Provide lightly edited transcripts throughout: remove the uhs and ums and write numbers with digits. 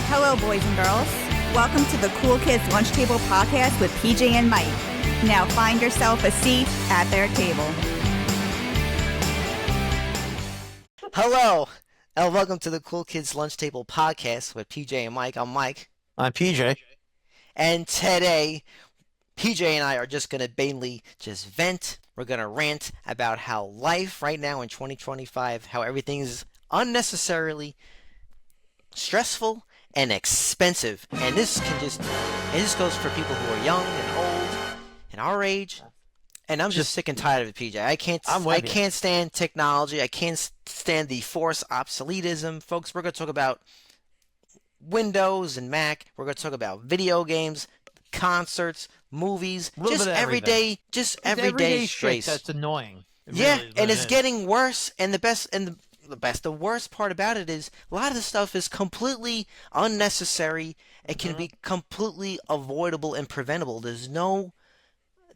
Hello, boys and girls. Welcome to the Cool Kids Lunch Table Podcast with PJ and Mike. Now find yourself a seat at their table. Hello, and welcome to the Cool Kids Lunch Table Podcast with PJ and Mike. I'm Mike. I'm PJ. And today, PJ and I are just going to mainly just vent. We're going to rant about how life right now in 2025, how everything is unnecessarily stressful and expensive. And this goes for people who are young and old and our age. And I'm just sick and tired of it, PJ. I can't stand technology. I can't stand the forced obsoletism. Folks, we're going to talk about Windows and Mac. We're going to talk about video games, concerts, movies, just everyday shit that's annoying. It's getting worse. And the worst part about it is a lot of the stuff is completely unnecessary. It can be completely avoidable and preventable. There's no,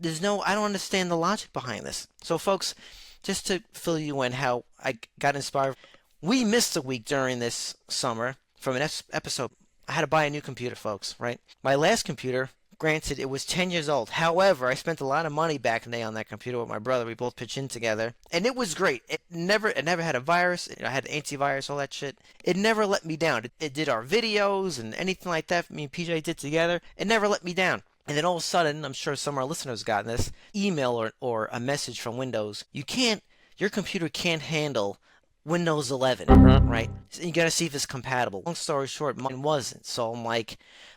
I don't understand the logic behind this. So, folks, just to fill you in how I got inspired, we missed a week during this summer from an episode. I had to buy a new computer, folks, right? My last computer, granted, it was 10 years old. However, I spent a lot of money back in the day on that computer with my brother. We both pitched in together, and it was great. It never had a virus. I had antivirus, all that shit. It never let me down. It did our videos and anything like that me and PJ did together. It never let me down. And then all of a sudden, I'm sure some of our listeners got this, email or a message from Windows. Your computer can't handle Windows 11, right? So you got to see if it's compatible. Long story short, mine wasn't. So I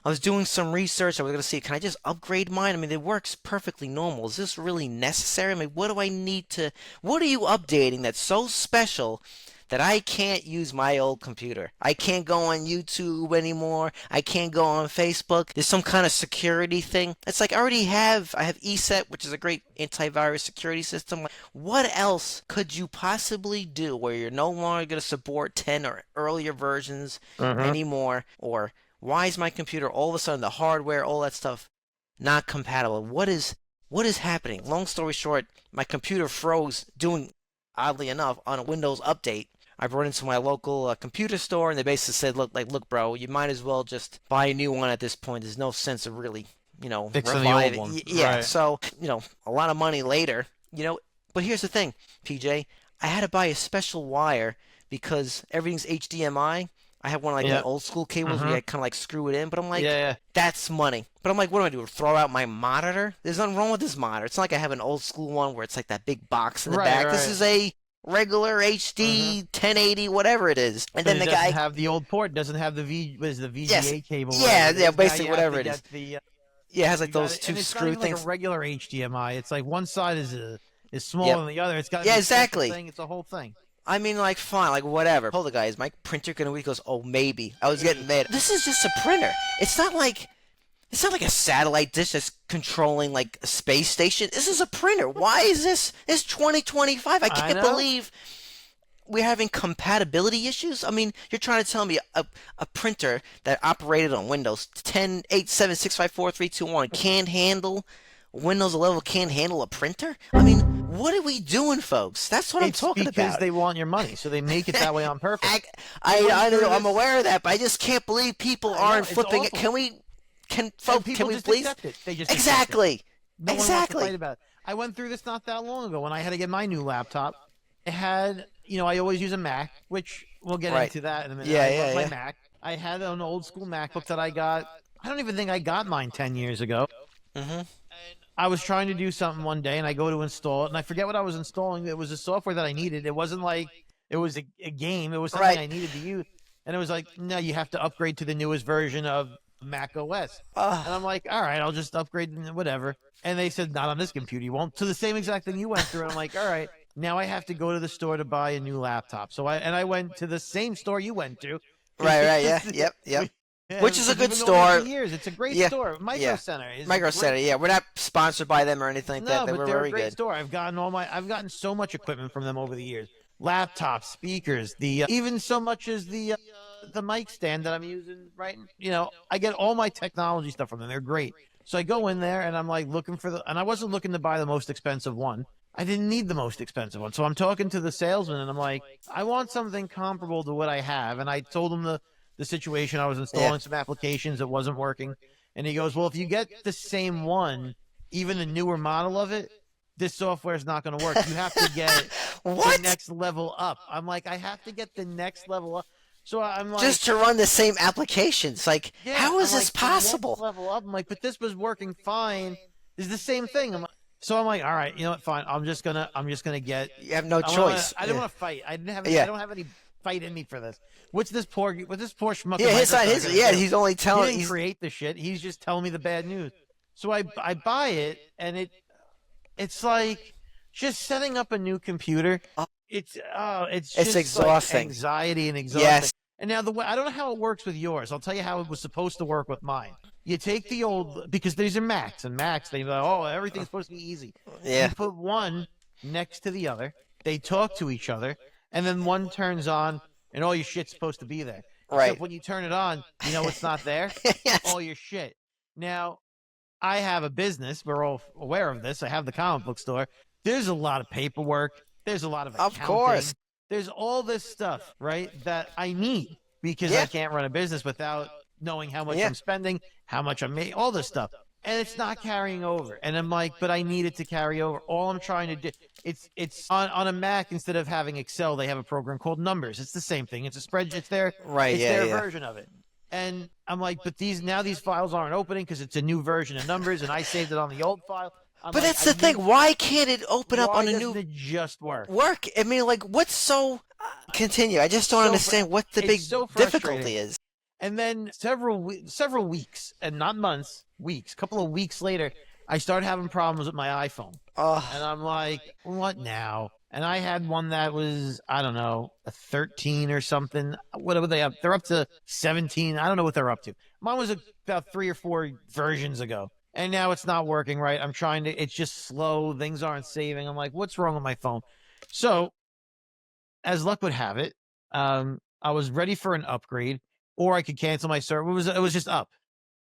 was doing some research. I was going to see, can I just upgrade mine? I mean, it works perfectly normal. Is this really necessary? I mean, what are you updating that's so special that I can't use my old computer? I can't go on YouTube anymore. I can't go on Facebook. There's some kind of security thing. It's like I have ESET, which is a great antivirus security system. What else could you possibly do where you're no longer going to support 10 or earlier versions anymore? Or why is my computer all of a sudden the hardware, all that stuff, not compatible? What is happening? Long story short, my computer froze doing, oddly enough, on a Windows update. I brought into my local computer store, and they basically said, look, bro, you might as well just buy a new one at this point. There's no sense of really, fixing the old one. Yeah, right. So, a lot of money later, but here's the thing, PJ. I had to buy a special wire because everything's HDMI. I have one an old school cables where you kind of screw it in, but I'm like, that's money. But I'm like, what do I do? Throw out my monitor? There's nothing wrong with this monitor. It's not like I have an old school one where it's like that big box in the back. Right. This is a regular HD 1080, whatever it is. And then the guy doesn't have the old port, doesn't have the VGA cable. Yeah, basically whatever it is. It has those two screw things. Like a regular HDMI. It's like one side is smaller than the other. It's got exactly. It's a whole thing. I mean, fine, whatever. Told the guy, is my printer gonna work? He goes, oh, maybe. I was getting mad. This is just a printer. It's not like a satellite dish that's controlling a space station. This is a printer. Why is this? It's 2025. I can't believe we're having compatibility issues. I mean, you're trying to tell me a printer that operated on Windows 10, 8, 7, 6, 5, 4, 3, 2, 1 can't handle Windows 11 can't handle a printer? I mean, what are we doing, folks? That's what I'm talking about. It's because they want your money, so they make it that way on purpose. I know, I'm aware of that, but I just can't believe people aren't flipping it. Can we please? Accept it. They just exactly. No one wants to fight about it. I went through this not that long ago when I had to get my new laptop. It had, I always use a Mac, which we'll get into that in a minute. My Mac. I had an old school MacBook that I got. I don't even think I got mine 10 years ago. And I was trying to do something one day, and I go to install it, and I forget what I was installing. It was a software that I needed. It wasn't like it was a game. It was something I needed to use. And it was like, no, you have to upgrade to the newest version of Mac OS. And I'm like, all right, I'll just upgrade, whatever. And they said, not on this computer. You won't. So the same exact thing you went through. And I'm like, all right, now I have to go to the store to buy a new laptop. So I went to the same store you went to. Right, yeah, yep. Which is a good store. It's a great store. Micro Center. Yeah. We're not sponsored by them or anything like that. But we're they're very a great good. store. I've gotten so much equipment from them over the years. Laptops, speakers, even so much as the mic stand that I'm using right. I get all my technology stuff from them. They're great. So I go in there and I'm like looking for and I wasn't looking to buy the most expensive one. I didn't need the most expensive one. So I'm talking to the salesman and I'm like, I want something comparable to what I have. And I told him the situation. I was installing some applications that wasn't working. And he goes, well, if you get the same one, even the newer model of it, this software is not going to work. You have to get the next level up. I'm like, I have to get the next level up. So I'm like, just to run the same applications. Like, how is this possible? Level up. I'm like, but this was working fine. It's the same thing. I'm like, all right, you know what? Fine. I'm just gonna get. You have no choice. I didn't want to fight. I didn't have. I don't have any fight in me for this. What's this poor schmuck? Yeah, he's only telling. He didn't create the shit. He's just telling me the bad news. So I buy it, and it's like just setting up a new computer. It's just exhausting. Like anxiety and exhausting. Yes. And now I don't know how it works with yours. I'll tell you how it was supposed to work with mine. You take the old, because these are Macs, and Macs, they like, oh, everything's supposed to be easy. Yeah. You put one next to the other, they talk to each other, and then one turns on, and all your shit's supposed to be there. Right. Except when you turn it on, you know it's not there? Yes. All your shit. Now, I have a business. We're all aware of this. I have the comic book store. There's a lot of paperwork. There's a lot of accounting. Of course. There's all this stuff, right, that I need because I can't run a business without knowing how much I'm spending, how much I'm making, all this stuff. And it's not carrying over. And I'm like, but I need it to carry over. All I'm trying to do, it's on a Mac, instead of having Excel, they have a program called Numbers. It's the same thing. It's a spreadsheet. It's their version of it. And I'm like, but these files aren't opening because it's a new version of Numbers, and I saved it on the old file. But that's the thing. Why can't it open up on a new? Why doesn't it just work? I mean, like, what's so? Continue. I just don't understand what the big difficulty is. And then several weeks, and not months, weeks. A couple of weeks later, I started having problems with my iPhone. And I'm like, what now? And I had one that was, I don't know, a 13 or something. What are they up? They're up to 17. I don't know what they're up to. Mine was about 3 or 4 versions ago. And now it's not working right. I'm trying to, it's just slow. Things aren't saving. I'm like, what's wrong with my phone? So, as luck would have it, I was ready for an upgrade, or I could cancel my service. It was just up.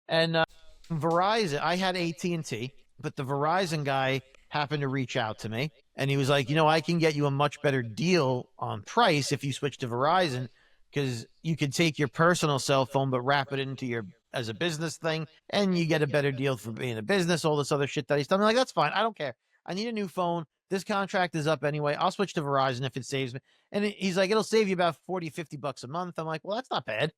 And Verizon, I had AT&T, but the Verizon guy happened to reach out to me. And he was like, I can get you a much better deal on price if you switch to Verizon, because you could take your personal cell phone but wrap it into as a business thing, and you get a better deal for being a business, all this other shit that he's done. I'm like, that's fine. I don't care. I need a new phone. This contract is up anyway. I'll switch to Verizon if it saves me. And he's like, it'll save you about $40, $50 a month. I'm like, well, that's not bad.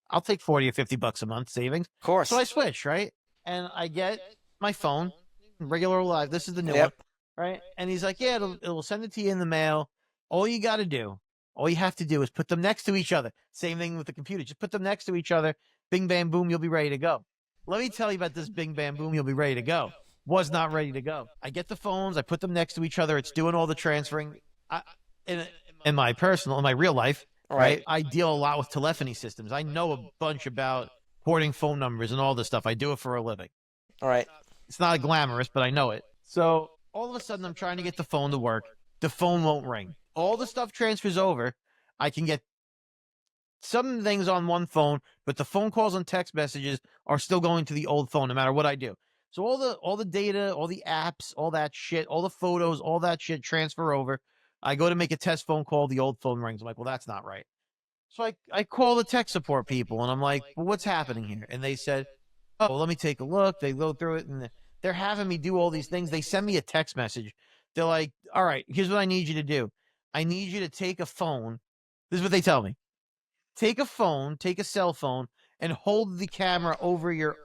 I'll take $40 or $50 a month savings. Of course. So I switch, right? And I get my phone, regular live. This is the new one, right? And he's like, yeah, it'll send it to you in the mail. All you have to do is put them next to each other. Same thing with the computer. Just put them next to each other. Bing, bam, boom, you'll be ready to go. Let me tell you about this bing, bam, boom, you'll be ready to go. Was not ready to go. I get the phones. I put them next to each other. It's doing all the transferring. In my real life, right? I deal a lot with telephony systems. I know a bunch about porting phone numbers and all this stuff. I do it for a living. All right. It's not glamorous, but I know it. So all of a sudden, I'm trying to get the phone to work. The phone won't ring. All the stuff transfers over. I can get some things on one phone, but the phone calls and text messages are still going to the old phone no matter what I do. So all the data, all the apps, all that shit, all the photos, all that shit transfer over. I go to make a test phone call, the old phone rings. I'm like, well, that's not right. So I call the tech support people, and I'm like, well, what's happening here? And they said, oh, well, let me take a look. They go through it, and they're having me do all these things. They send me a text message. They're like, all right, here's what I need you to do. I need you to take a phone. This is what they tell me. Take a cell phone, and hold the camera over your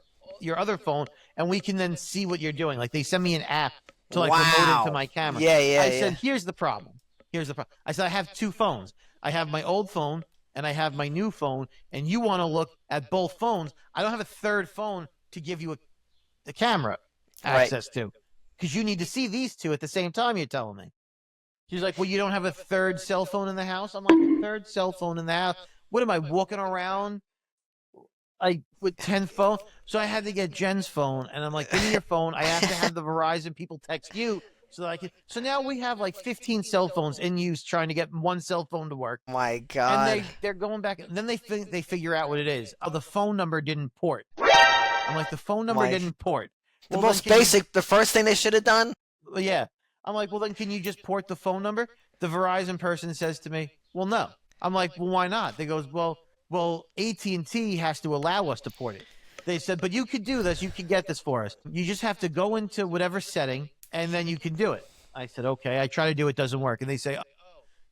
other phone, and we can then see what you're doing. Like, they send me an app to remote into my camera. I said, here's the problem. I said, I have 2 phones. I have my old phone, and I have my new phone, and you want to look at both phones. I don't have a third phone to give you the camera access to, because you need to see these 2 at the same time, you're telling me. She's like, well, you don't have a third cell phone in the house? I'm like, a third cell phone in the house? What am I, walking around with 10 phones? So I had to get Jen's phone, and I'm like, give me your phone. I have to have the Verizon people text you so that I can. So now we have 15 cell phones in use trying to get one cell phone to work. My God. And they're going back. And then they figure out what it is. Oh, the phone number didn't port. I'm like, the phone number didn't port. The most basic, the first thing they should have done. Yeah. I'm like, well, then can you just port the phone number? The Verizon person says to me, well, no. I'm like, well, why not? They goes, well, AT&T has to allow us to port it. They said, but you could do this. You could get this for us. You just have to go into whatever setting, and then you can do it. I said, okay. I try to do it. Doesn't work. And they say,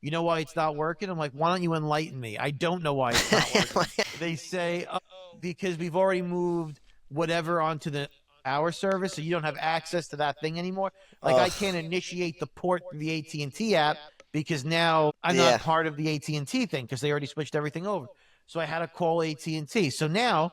you know why it's not working? I'm like, why don't you enlighten me? I don't know why it's not working. They say, because we've already moved whatever onto our service, so you don't have access to that thing anymore. Like, I can't initiate the port through the AT&T app because now I'm not part of the AT&T thing because they already switched everything over. So I had to call AT&T. So now,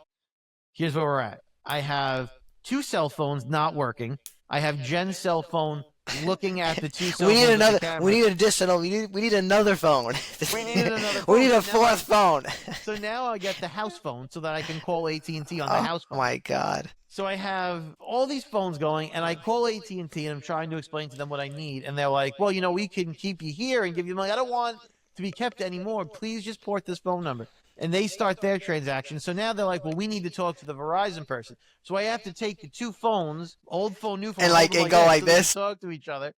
here's where we're at. I have 2 cell phones not working. I have Jen's cell phone looking at the 2 cell phones. We need another. We need additional. We need another phone. We needed another phone. We need a 4th phone. So now I get the house phone so that I can call AT&T on the house phone. Oh my God. So I have all these phones going, and I call AT&T, and I'm trying to explain to them what I need, and they're like, well, we can keep you here and give you money. I don't want to be kept anymore. Please just port this phone number. And they start their transaction. So now they're like, well, we need to talk to the Verizon person. So I have to take the 2 phones, old phone, new phone, and go like this. Talk to each other.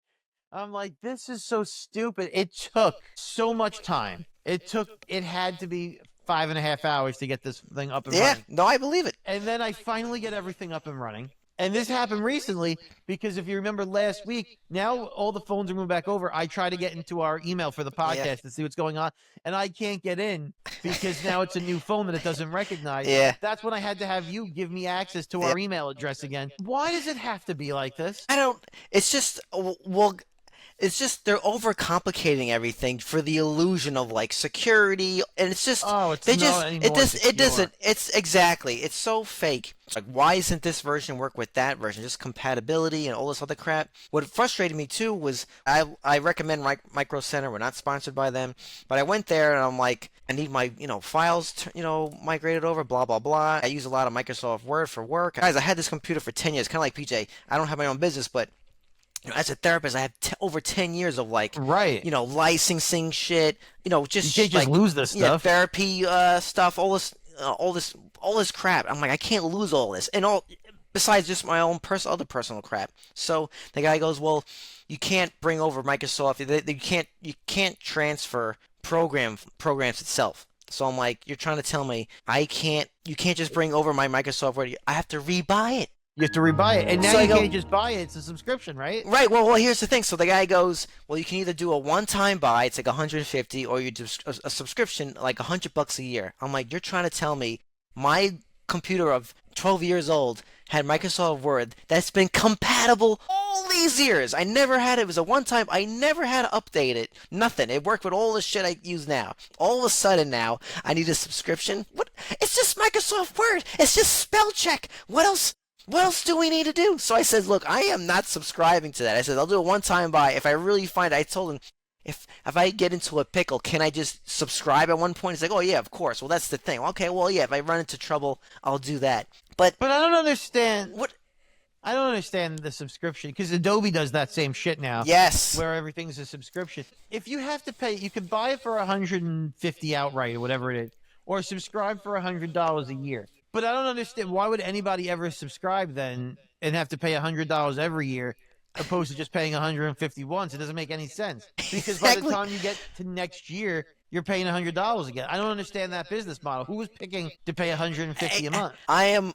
I'm like, this is so stupid. It took so much time. It had to be 5.5 hours to get this thing up and running. Yeah, no, I believe it. And then I finally get everything up and running. And this happened recently because if you remember last week, now all the phones are moving back over. I try to get into our email for the podcast to see what's going on, and I can't get in because now it's a new phone that it doesn't recognize. Yeah. That's when I had to have you give me access to our email address again. Why does it have to be like this? It's just, it's just they're overcomplicating everything for the illusion of like security, and it's just it's exactly, it's so fake. It's like, why isn't this version work with that version? Just compatibility and all this other crap. What frustrated me too was I recommend Micro Center. We're not sponsored by them, but I went there and I'm like, I need my files migrated over, blah blah blah. I use a lot of Microsoft Word for work. Guys, I had this computer for 10 years, kind of like PJ. I don't have my own business, but as a therapist, I have over 10 years of licensing shit. Just you can't just lose this stuff. Therapy stuff, all this crap. I'm like, I can't lose all this, and all besides just my own other personal crap. So the guy goes, well, you can't bring over Microsoft. You can't transfer programs itself. So I'm like, you're trying to tell me you can't just bring over my Microsoft Word. I have to rebuy it. You have to rebuy it. And now you can't just buy it. It's a subscription, right? Right. Well, here's the thing. So the guy goes, well, you can either do a one-time buy, it's like $150, or you do a subscription, like $100 a year. I'm like, you're trying to tell me my computer of 12 years old had Microsoft Word that's been compatible all these years. I never had it. It was a one-time. I never had to update it. Nothing. It worked with all the shit I use now. All of a sudden now, I need a subscription? What? It's just Microsoft Word. It's just spell check. What else? What else do we need to do? So I said, look, I am not subscribing to that. I said, I'll do a one-time buy. If I really find, I told him, if I get into a pickle, can I just subscribe at one point? He's like, oh, yeah, of course. Well, that's the thing. Okay, well, yeah, if I run into trouble, I'll do that. But I don't understand. What? I don't understand the subscription, because Adobe does that same shit now. Yes. Where everything's a subscription. If you have to pay, you could buy it for $150 outright or whatever it is, or subscribe for $100 a year. But I don't understand, why would anybody ever subscribe then and have to pay $100 every year opposed to just paying $150 once? It doesn't make any sense. Because by the time you get to next year, you're paying $100 again. I don't understand that business model. Who was picking to pay $150 a month? I'm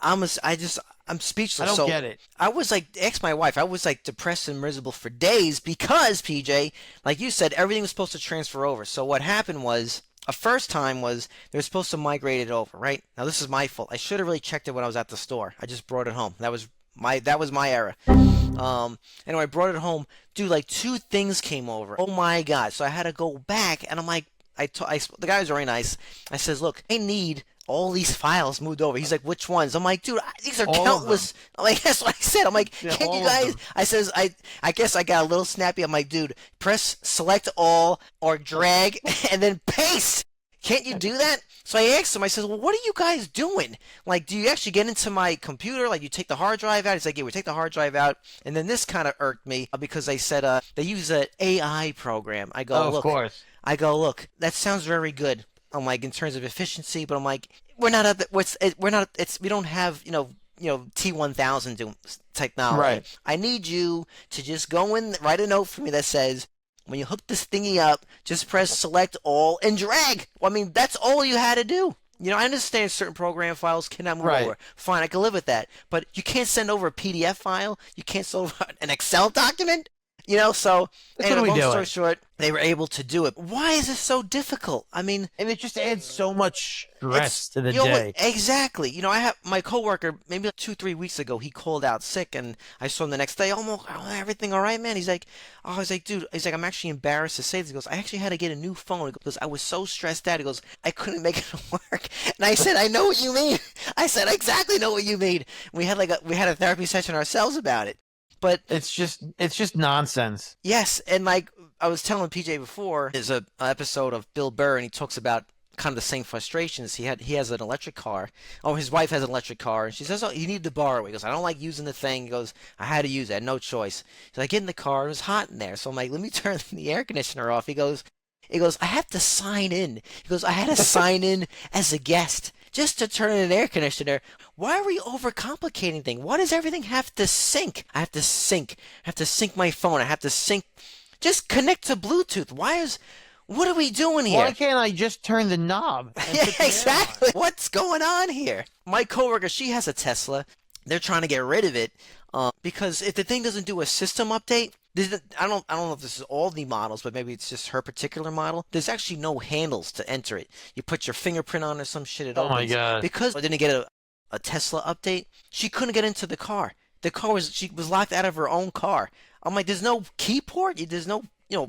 speechless. I don't get it. I was like, ask my wife. I was like depressed and miserable for days because, PJ, like you said, everything was supposed to transfer over. So what happened was, a first time was they were supposed to migrate it over, right? Now this is my fault. I should have really checked it when I was at the store. I just brought it home. That was my error. Anyway, I brought it home. Dude, like 2 things came over. Oh my God. So I had to go back, and I'm like, the guy was very nice. I says, look, I need all these files moved over. He's like, which ones? I'm like, dude, these are countless. I'm like, that's what I said. I'm like, can't you guys? I says, I guess I got a little snappy. I'm like, dude, press select all or drag and then paste. Can't you do that? So I asked him, I said, well, what are you guys doing? Like, do you actually get into my computer? Like, you take the hard drive out? He's like, yeah, we take the hard drive out. And then this kind of irked me because they said we use an AI program. I go, look. Of course. I go, look, that sounds very good. I'm like, in terms of efficiency, but I'm like, we don't have, T1000 technology. Right. I need you to just go in, write a note for me that says, when you hook this thingy up, just press select all and drag. Well, I mean, that's all you had to do. I understand certain program files cannot move over. Fine, I can live with that. But you can't send over a PDF file. You can't send over an Excel document. So anyway, long story short, they were able to do it. Why is it so difficult? I mean, and it just adds so much stress to the day. Exactly. I have my coworker maybe 2-3 weeks ago. He called out sick, and I saw him the next day. Everything all right, man? He's like, I was like, dude. He's like, I'm actually embarrassed to say this. He goes, I actually had to get a new phone because I was so stressed out. He goes, I couldn't make it work. And I said, I know what you mean. I said, I exactly know what you mean. We had a therapy session ourselves about it. But it's just nonsense. Yes, and like I was telling PJ before, there's an episode of Bill Burr, and he talks about kind of the same frustrations. He has an electric car. Oh, his wife has an electric car, and she says, "Oh, you need to borrow it." He goes, "I don't like using the thing." He goes, "I had to use it, I had no choice." He's like, "Get in the car. It was hot in there." So I'm like, "Let me turn the air conditioner off." He goes, "I have to sign in." He goes, "I had to sign in as a guest just to turn an air conditioner. Why are we overcomplicating things? Why does everything have to sync? I have to sync my phone. I have to sync. Just connect to Bluetooth. What are we doing here? Why can't I just turn the knob? Yeah, exactly. What's going on here? My coworker, she has a Tesla. They're trying to get rid of it because if the thing doesn't do a system update, I don't know if this is all the models, but maybe it's just her particular model. There's actually no handles to enter it. You put your fingerprint on or some shit. It opens. Oh my god! Because I didn't get a Tesla update, she couldn't get into the car. She was locked out of her own car. I'm like, there's no key port. There's no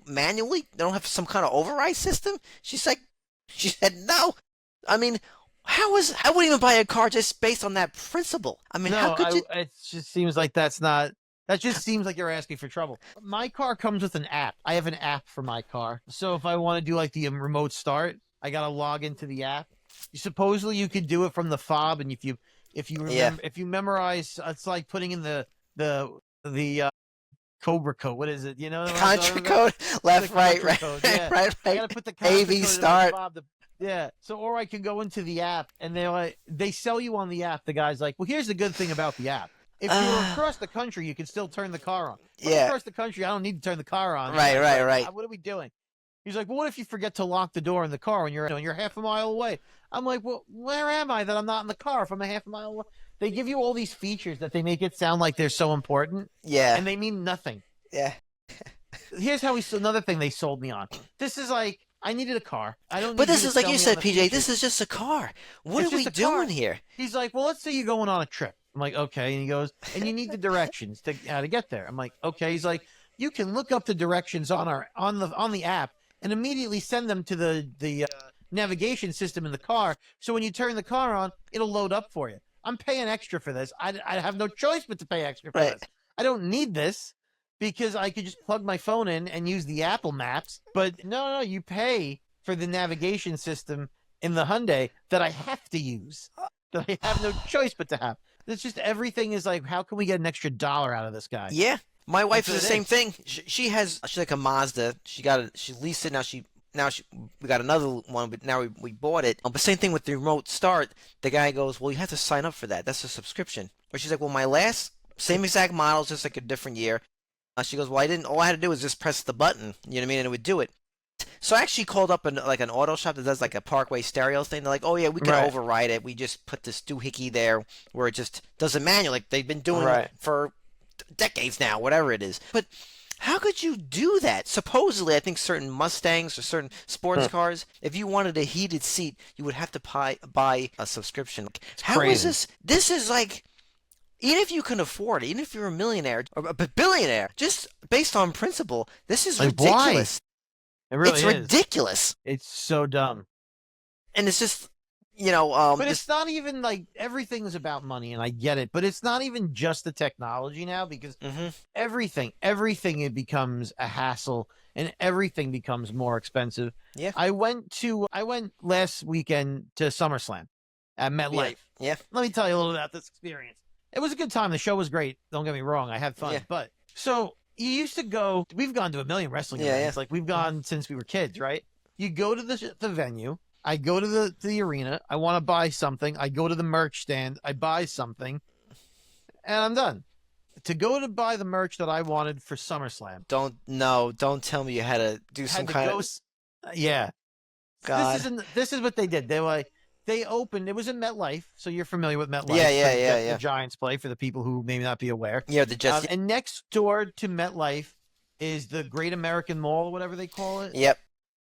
manually. They don't have some kind of override system. She said no. I mean, I wouldn't even buy a car just based on that principle. I mean, how could you? It just seems like that's not. That just seems like you're asking for trouble. My car comes with an app. I have an app for my car. So if I want to do like the remote start, I got to log into the app. Supposedly you could do it from the fob, and if you remember, if you memorize, it's like putting in the Cobra code. What is it? Contra code, left, right, right, code. Yeah. right. I got to put the Contra AV code start. In the fob. Yeah. So, or I can go into the app, and they sell you on the app. The guy's like, well, here's the good thing about the app. If you're across the country, you can still turn the car on. But across the country, I don't need to turn the car on. Right. What are we doing? He's like, well, what if you forget to lock the door in the car when you're half a mile away? I'm like, well, where am I that I'm not in the car if I'm a half a mile away? They give you all these features that they make it sound like they're so important. Yeah. And they mean nothing. Yeah. Here's another thing they sold me on. This is like, I needed a car. I don't. But this is like you said, PJ. This is just a car. What are we doing here? He's like, well, let's say you're going on a trip. I'm like, okay. And he goes, and you need the directions to how to get there. I'm like, okay. He's like, you can look up the directions on the app and immediately send them to the navigation system in the car. So when you turn the car on, it'll load up for you. I'm paying extra for this. I have no choice but to pay extra for this. I don't need this because I could just plug my phone in and use the Apple Maps. But no, you pay for the navigation system in the Hyundai that I have to use, that I have no choice but to have. It's just everything is like, how can we get an extra $1 out of this guy? Yeah, my wife is the same thing. She's like a Mazda. She leased it. We got another one, but now we bought it. But same thing with the remote start. The guy goes, well, you have to sign up for that. That's a subscription. But she's like, well, my last same exact model, just like a different year. She goes, well, all I had to do was just press the button. You know what I mean? And it would do it. So I actually called up an auto shop that does like a Parkway stereo thing. They're like, oh yeah, we can override it. We just put this doohickey there where it just does it manually. Like they've been doing it for decades now, whatever it is. But how could you do that? Supposedly, I think certain Mustangs or certain sports cars, if you wanted a heated seat, you would have to buy a subscription. How is this? This is like, even if you can afford it, even if you're a millionaire or a billionaire, just based on principle, this is like, ridiculous. Why? It really it's ridiculous. It's so dumb. And it's just, but it's not even like everything's about money, and I get it. But it's not even just the technology now, because everything it becomes a hassle, and everything becomes more expensive. Yeah. I went last weekend to SummerSlam at MetLife. Yeah. Let me tell you a little about this experience. It was a good time. The show was great. Don't get me wrong. I had fun. Yeah. But so you used to go. We've gone to a million wrestling events. Like we've gone since we were kids, right? You go to the venue. I go to the arena. I want to buy something. I go to the merch stand. I buy something. and I'm done. To go to buy the merch that I wanted for SummerSlam. Don't tell me you had to do some kind of. Yeah. God. This is what they did. They opened. It was in MetLife, so you're familiar with MetLife. Yeah. The Giants play for the people who may not be aware. Yeah, the Jets. And next door to MetLife is the Great American Mall, or whatever they call it. Yep.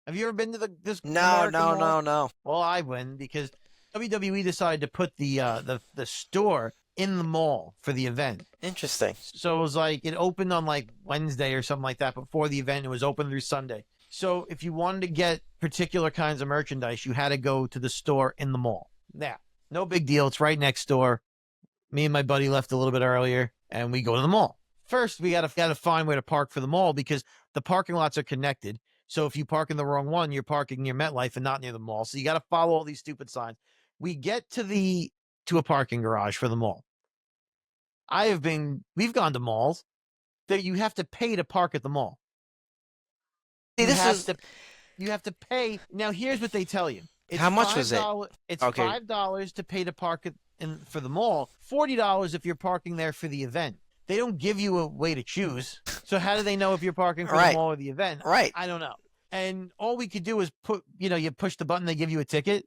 Have you ever been to this? No. Well, I went because WWE decided to put the store in the mall for the event. Interesting. So it was like it opened on like Wednesday or something like that before the event. It was open through Sunday. So if you wanted to get particular kinds of merchandise, you had to go to the store in the mall. Now, no big deal. It's right next door. Me and my buddy left a little bit earlier, and we go to the mall. First, we got to find where to park for the mall because the parking lots are connected. So if you park in the wrong one, you're parking near MetLife and not near the mall. So you got to follow all these stupid signs. We get to a parking garage for the mall. We've gone to malls that you have to pay to park at the mall. You have to pay. Now, here's what they tell you. How much was it? It's $5 to pay to park for the mall, $40 if you're parking there for the event. They don't give you a way to choose. So how do they know if you're parking for the mall or the event? Right. I don't know. And all we could do is you push the button, they give you a ticket,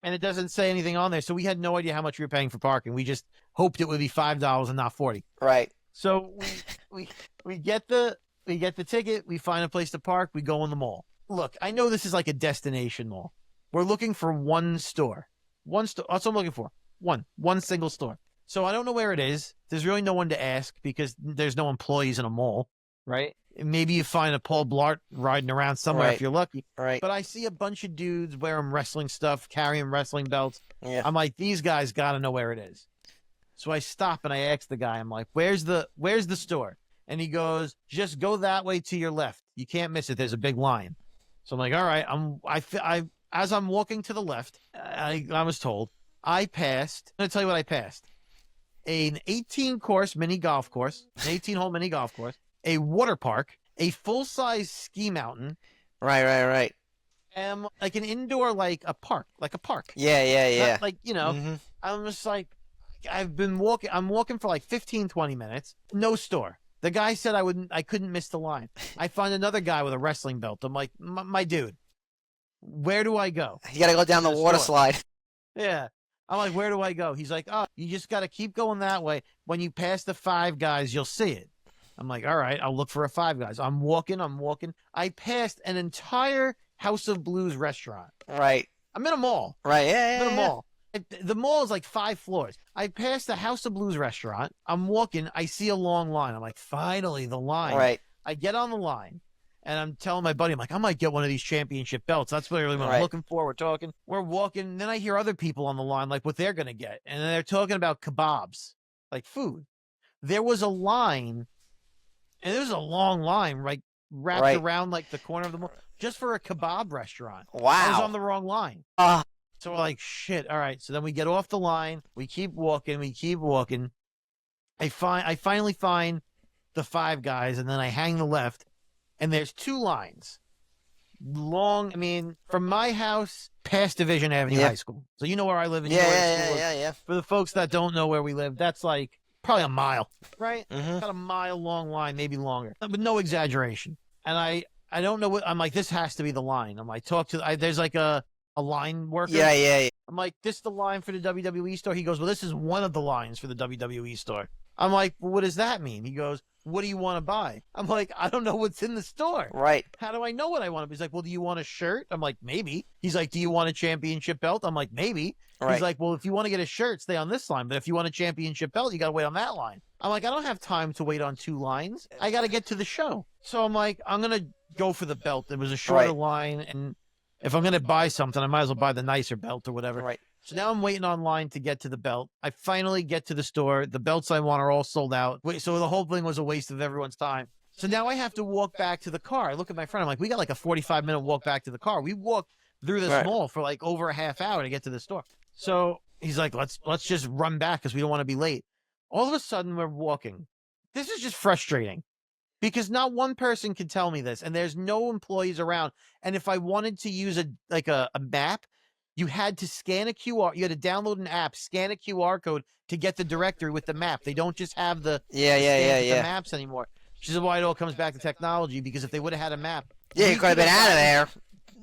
and it doesn't say anything on there. So we had no idea how much we were paying for parking. We just hoped it would be $5 and not $40. Right. So we get the ticket, we find a place to park, we go in the mall. Look, I know this is like a destination mall. We're looking for one store. That's what I'm looking for. One single store. So I don't know where it is. There's really no one to ask because there's no employees in a mall, right? Maybe you find a Paul Blart riding around somewhere if you're lucky. Right. But I see a bunch of dudes wearing wrestling stuff, carrying wrestling belts. Yeah. I'm like, these guys got to know where it is. So I stop and I ask the guy, I'm like, where's the store? And he goes, just go that way to your left. You can't miss it. There's a big line. So I'm like, all right. As I'm walking to the left, I was told, I passed. I'm going to tell you what I passed. An 18-course mini golf course, an 18-hole mini golf course, a water park, a full-size ski mountain. Right. Like an indoor, like a park. Yeah. Not like, I'm just like, I'm walking for like 15, 20 minutes. No store. The guy said I couldn't miss the line. I find another guy with a wrestling belt. I'm like, my dude, where do I go? You got to go down the water slide. Yeah. I'm like, where do I go? He's like, oh, you just got to keep going that way. When you pass the Five Guys, you'll see it. I'm like, all right, I'll look for a Five Guys. I'm walking. I passed an entire House of Blues restaurant. Right. I'm in a mall. Right, yeah. I'm in a mall. The mall is like 5 floors. I passed the House of Blues restaurant. I'm walking. I see a long line. I'm like, finally, the line. Right. I get on the line, and I'm telling my buddy, I'm like, I might get one of these championship belts. That's really what I'm looking for. We're talking. We're walking. And then I hear other people on the line, like what they're going to get. And they're talking about kebabs, like food. There was a line, and there was a long line, like wrapped around like the corner of the mall, just for a kebab restaurant. Wow. I was on the wrong line. So we're like, shit. All right. So then we get off the line. We keep walking. I finally find the Five Guys, and then I hang the left, and there's 2 lines. Long, from my house past Division Avenue High School. So you know where I live in Yeah. For the folks that don't know where we live, that's like probably a mile, right? Mm-hmm. Got a mile long line, maybe longer, but no exaggeration. And I don't know what, I'm like, this has to be the line. I'm like, there's like a line worker. Yeah. I'm like, this is the line for the WWE store? He goes, well, this is one of the lines for the WWE store. I'm like, well, what does that mean? He goes, what do you want to buy? I'm like, I don't know what's in the store. Right. How do I know what I want? He's like, well, do you want a shirt? I'm like, maybe. He's like, do you want a championship belt? I'm like, maybe. Right. He's like, well, if you want to get a shirt, stay on this line. But if you want a championship belt, you got to wait on that line. I'm like, I don't have time to wait on 2 lines. I got to get to the show. So I'm like, I'm going to go for the belt. It was a shorter line. And if I'm going to buy something, I might as well buy the nicer belt or whatever. Right. So now I'm waiting online to get to the belt. I finally get to the store. The belts I want are all sold out. So the whole thing was a waste of everyone's time. So now I have to walk back to the car. I look at my friend. I'm like, we got like a 45-minute walk back to the car. We walked through this mall for like over a half hour to get to the store. So he's like, let's just run back because we don't want to be late. All of a sudden, we're walking. This is just frustrating because not one person can tell me this, and there's no employees around. And if I wanted to use a map, you had to scan a QR. You had to download an app, scan a QR code to get the directory with the map. They don't just have the scans with the maps anymore. Which is why it all comes back to technology. Because if they would have had a map, you could have been out of there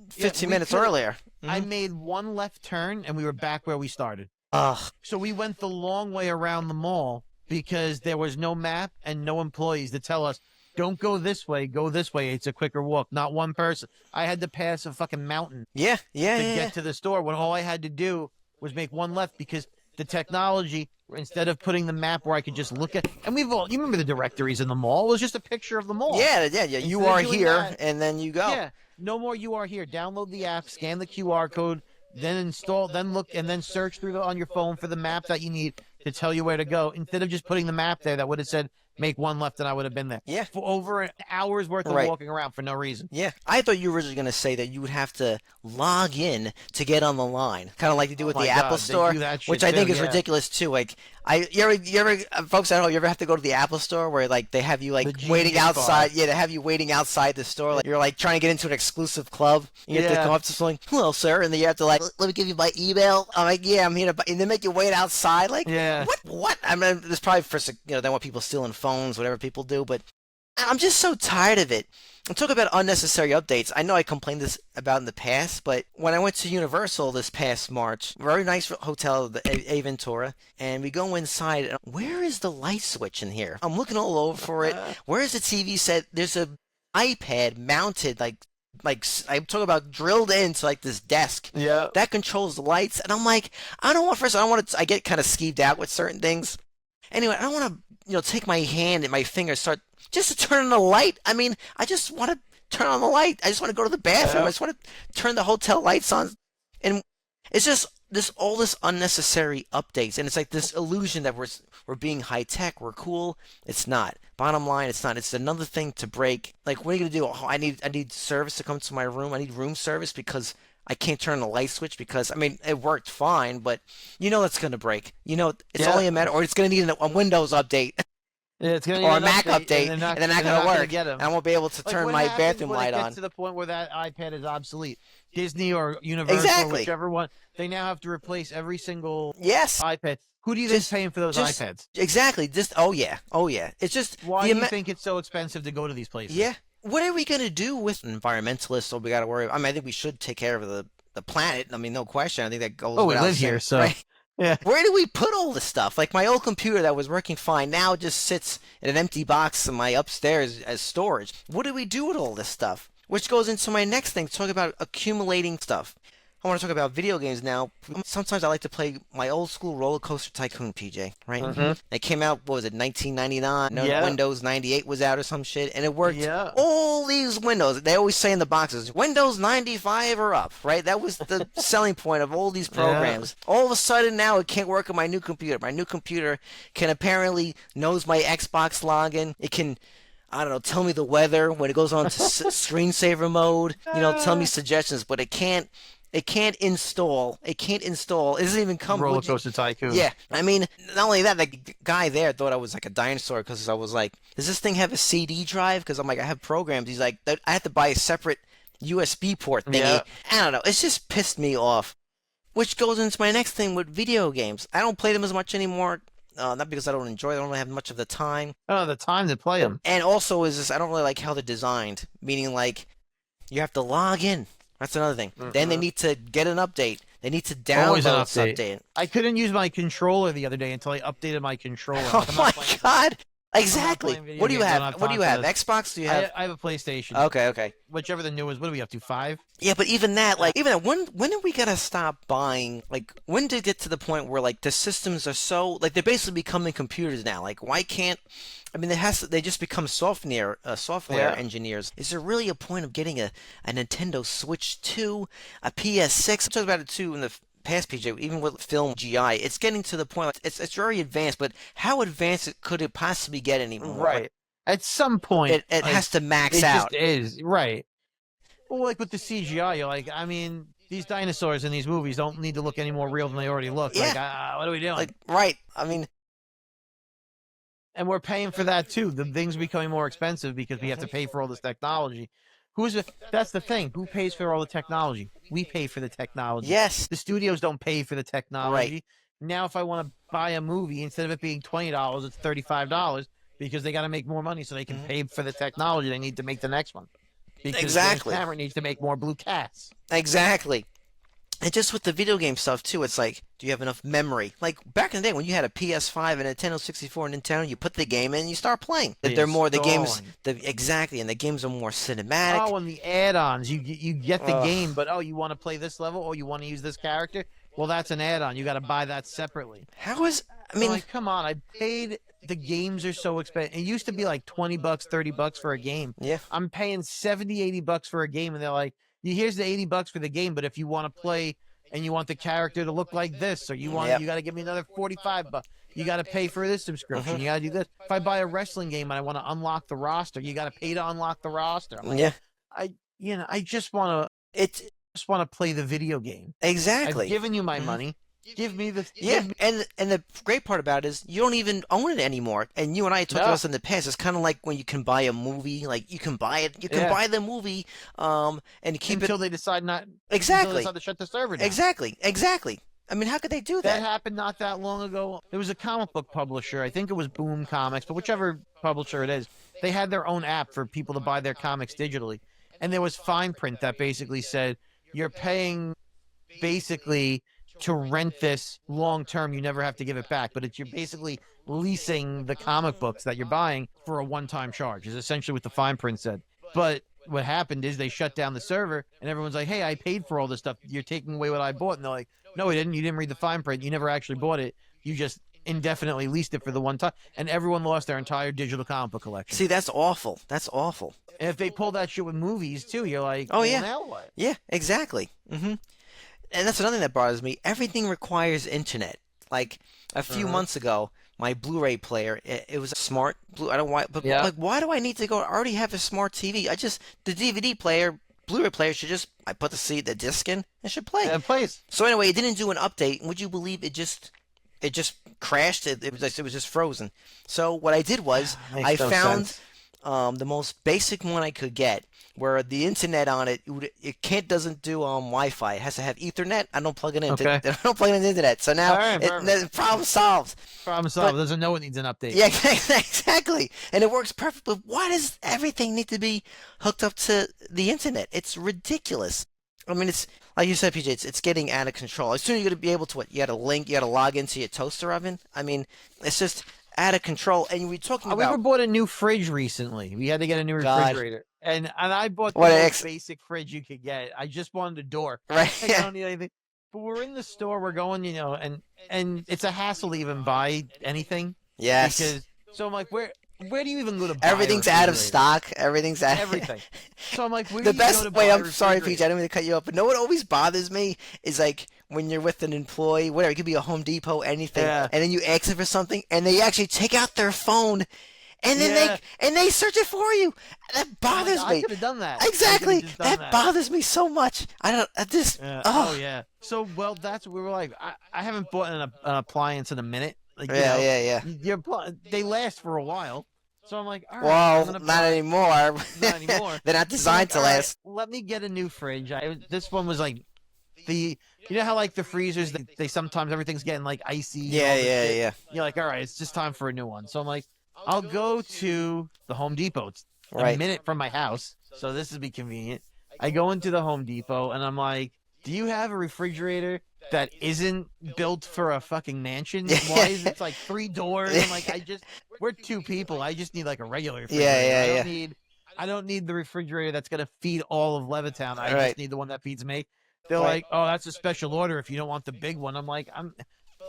15 minutes earlier. I made one left turn and we were back where we started. Ugh. So we went the long way around the mall because there was no map and no employees to tell us, don't go this way, go this way. It's a quicker walk. Not one person. I had to pass a fucking mountain to get to the store when all I had to do was make one left because the technology, instead of putting the map where I could just look at, and you remember the directories in the mall? It was just a picture of the mall. Yeah. You are here, and then you go. Yeah. No more you are here. Download the app, scan the QR code, then install, then look, and then search through on your phone for the map that you need to tell you where to go. Instead of just putting the map there that would have said, make one left, and I would have been there. Yeah. For over an hour's worth of walking around for no reason. Yeah. I thought you were originally going to say that you would have to log in to get on the line. Kind of like they do with the Apple Store, which I think is ridiculous too. Like, you ever, folks at home, you ever have to go to the Apple Store where like they have you like waiting outside? Yeah, they have you waiting outside the store. Like you're like trying to get into an exclusive club. You have to come up to someone, hello, sir, and then you have to like, let me give you my email. I'm like, yeah, I'm here to, and they make you wait outside. Like, what? I mean, there's probably for they want people stealing phones, whatever people do, but I'm just so tired of it. I'm talking about unnecessary updates. I know I complained about in the past, but when I went to Universal this past March, very nice hotel, the Aventura, and we go inside, and where is the light switch in here? I'm looking all over for it. Where is the TV set? There's a iPad mounted, like I'm talking about drilled into like this desk that controls the lights, and I'm like, I don't want I get kind of skeeved out with certain things. Anyway, I don't want to, take my hand and my finger start just to turn on the light. I mean, I just want to turn on the light. I just want to go to the bathroom. I just want to turn the hotel lights on. And it's just all this unnecessary updates. And it's like this illusion that we're being high tech, we're cool. It's not. Bottom line, it's not. It's another thing to break. Like, what are you going to do? Oh, I need service to come to my room. I need room service because I can't turn the light switch because, I mean, it worked fine, but that's going to break. It's only a matter, or it's going to need a Windows update. Yeah, it's gonna or a Mac update, and they're not going to work. And I won't be able to turn my bathroom light on. It gets to the point where that iPad is obsolete. Disney or Universal, or whichever one, they now have to replace every single iPad. Who do you think is paying for those iPads? Exactly. Oh yeah. It's just why do you think it's so expensive to go to these places? Yeah. What are we going to do with environmentalists? So we got to worry. I mean, I think we should take care of the planet. I mean, no question. I think that goes. We live here, so. Right? Yeah. Where do we put all this stuff? Like my old computer that was working fine now just sits in an empty box in my upstairs as storage. What do we do with all this stuff? Which goes into my next thing, talk about accumulating stuff. I want to talk about video games now. Sometimes I like to play my old school Roller Coaster Tycoon, PJ, right? Mm-hmm. It came out, what was it, 1999? No, Windows 98 was out or some shit, and it worked. Yeah. All these Windows, they always say in the boxes, Windows 95 or up, right? That was the selling point of all these programs. Yeah. All of a sudden now it can't work on my new computer. My new computer can apparently knows my Xbox login. It can, I don't know, tell me the weather when it goes on to screensaver mode, tell me suggestions, but it can't install. It doesn't even come. Roller Coaster Tycoon. Yeah. I mean, not only that, the guy there thought I was like a dinosaur because I was like, does this thing have a CD drive? Because I'm like, I have programs. He's like, I have to buy a separate USB port thingy. Yeah. I don't know. It's just pissed me off. Which goes into my next thing with video games. I don't play them as much anymore. Not because I don't enjoy it. I don't really have much of the time. Oh, the time to play them. And also I don't really like how they're designed. Meaning like, you have to log in. That's another thing. Mm-hmm. Then they need to get an update. They need to download an update. I couldn't use my controller the other day until I updated my controller. Oh my god! Exactly. What do you have? What do you have? Xbox? Do you have? I have a PlayStation. Okay. Whichever the new is. What are we up to? 5? Yeah, but even that, when are we gonna stop buying? Like, when did it get to the point where like the systems are so they're basically becoming computers now? Like, why can't? I mean, they just become software engineers. Is there really a point of getting a Nintendo Switch 2, a PS6? I talked about it too in the past, PJ, even with film GI. It's getting to the point, it's very advanced, but how advanced could it possibly get anymore? Right. At some point, it has to max out. It just is, right. Well, like with the CGI, you're like, I mean, these dinosaurs in these movies don't need to look any more real than they already look. Yeah. Like, what are we doing? Like, right. I mean... And we're paying for that too. The things are becoming more expensive because we have to pay for all this technology. That's the thing. Who pays for all the technology? We pay for the technology. Yes. The studios don't pay for the technology. Right. Now, if I want to buy a movie, instead of it being $20, it's $35 because they got to make more money so they can pay for the technology they need to make the next one. Because Exactly. James Cameron needs to make more Blue Cats. Exactly. And just with the video game stuff too, it's like, do you have enough memory? Like back in the day when you had a PS5 and a Nintendo 64 and Nintendo, you put the game in and you start playing. They're more the games, exactly, and the games are more cinematic. Oh, and the add-ons, you get the game, but you want to play this level, or you want to use this character? Well, that's an add-on. You got to buy that separately. I mean, like, come on, I paid. The games are so expensive. It used to be like $20, $30 for a game. Yeah. I'm paying $70, $80 for a game, and they're like, here's the $80 for the game, but if you want to play and you want the character to look like this, or you want, you got to give me another $45. You got to pay for this subscription. You got to do this. If I buy a wrestling game and I want to unlock the roster, you got to pay to unlock the roster. I'm like, I just want to play the video game. Exactly. I've given you my money. Give me the and the great part about it is you don't even own it anymore. And you and I talked about this in the past. It's kind of like when you can buy a movie, like you can buy it, you can buy the movie, and keep until they decide not exactly until they decide to shut the server down. Exactly. I mean, how could they do that? That happened not that long ago. There was a comic book publisher. I think it was Boom Comics, but whichever publisher it is, they had their own app for people to buy their comics digitally, and there was fine print that basically said you're paying basically to rent this long term. You never have to give it back, but you're basically leasing the comic books that you're buying for a one-time charge is essentially what the fine print said. But what happened is they shut down the server and everyone's like, hey, I paid for all this stuff, you're taking away what I bought. And they're like, no, you didn't read the fine print, you never actually bought it, you just indefinitely leased it for the one time. And everyone lost their entire digital comic book collection. See, that's awful. And if they pull that shit with movies too, you're like, oh yeah, now what? Yeah, exactly. And that's another thing that bothers me. Everything requires internet. Like a few months ago, my Blu-ray player, it was a smart Blu. I don't want, but like, why do I need to go? I already have a smart TV. The DVD player, Blu-ray player should just, I put the disc in, it should play. It plays. So anyway, it didn't do an update. Would you believe it just crashed? It was just frozen. So what I did was I found the most basic one I could get, where the internet on it doesn't do Wi-Fi. It has to have Ethernet. I don't plug it in. Okay. I don't plug it in the internet. So now the problem solved. Problem solved. Doesn't know it needs an update. Yeah, exactly. And it works perfectly. But why does everything need to be hooked up to the internet? It's ridiculous. I mean, it's like you said, PJ. It's getting out of control. As soon as you're going to be able to, you got to log into your toaster oven. I mean, it's just out of control. And we're talking about. We ever bought a new fridge recently. We had to get a new refrigerator. And I bought the most basic fridge you could get. I just wanted a door. Right. I don't need anything. But we're in the store. We're going, and it's a hassle to even buy anything. Yes. So I'm like, where do you even go to buy everything's out of stock. Everything's out. Everything. So I'm like, where the do best you go to way. buy I'm sorry, PJ. I don't mean to cut you off, but what always bothers me is like when you're with an employee, whatever. It could be a Home Depot, anything, and then you ask them for something, and they actually take out their phone. And then they search it for you. That bothers me. I could have done that. Exactly. That bothers me so much. I don't. Oh yeah. So that's what we were like. I haven't bought an appliance in a minute. Like, yeah. They last for a while. So I'm like, all right. Well, not anymore. Not anymore. They're not designed to last. Right, let me get a new fridge. This one was like you know how like the freezers, they sometimes everything's getting like icy. Yeah. You're like, all right, it's just time for a new one. So I'm like, I'll go to the Home Depot. It's a minute from my house, so this would be convenient. I go into the Home Depot, and I'm like, do you have a refrigerator that isn't built for a fucking mansion? Why is it like 3 doors? I'm like, we're 2 people. I just need like a regular refrigerator. I don't need the refrigerator that's going to feed all of Levittown. I just need the one that feeds me. They're like, oh, that's a special order if you don't want the big one. I'm like,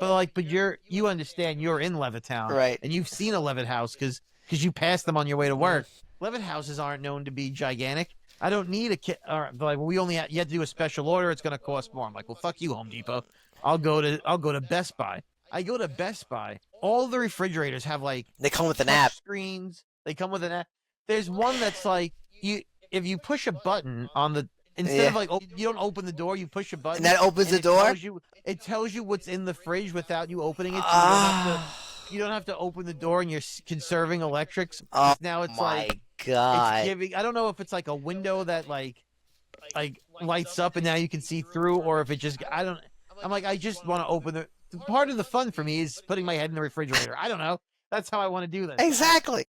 but you understand you're in Levittown, right? And you've seen a Levitt house because you pass them on your way to work. Levitt houses aren't known to be gigantic. I don't need a kit. All right, like you have to do a special order. It's going to cost more. I'm like, well, fuck you, Home Depot. I'll go to Best Buy. I go to Best Buy. All the refrigerators have like they come with an app screens. They come with an app. There's one that's like if you push a button on the. Instead of like you don't open the door, you push a button. And that opens the door? It tells you what's in the fridge without you opening it. So you don't have to you don't have to open the door and you're conserving electrics. Oh Now it's my like God. it's giving. I don't know if it's like a window that like lights up and now you can see through, or if it just I don't. I'm like I just want to open the. Part of the fun for me is putting my head in the refrigerator. I don't know. That's how I want to do this. Exactly.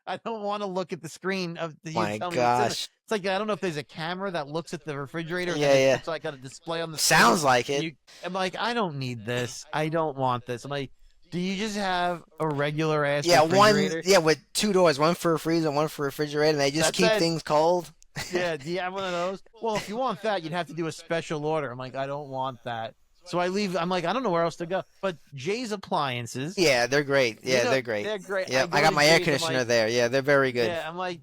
I don't want to look at the screen of the. My gosh. It's like I don't know if there's a camera that looks at the refrigerator. Yeah, and yeah. It's like got a display on the. Sounds like it. I'm like, I don't need this. I don't want this. I'm like, do you just have a regular ass refrigerator? refrigerator? Yeah, with 2 doors, one for a freezer, one for a refrigerator, and they just keep things cold. Yeah, do you have one of those? Well, if you want that, you'd have to do a special order. I'm like, I don't want that. So I leave. I'm like, I don't know where else to go. But Jay's Appliances. Yeah, they're great. Yeah, they're great. They're great. Yeah, I got my air conditioner there. Yeah, they're very good. Yeah, I'm like,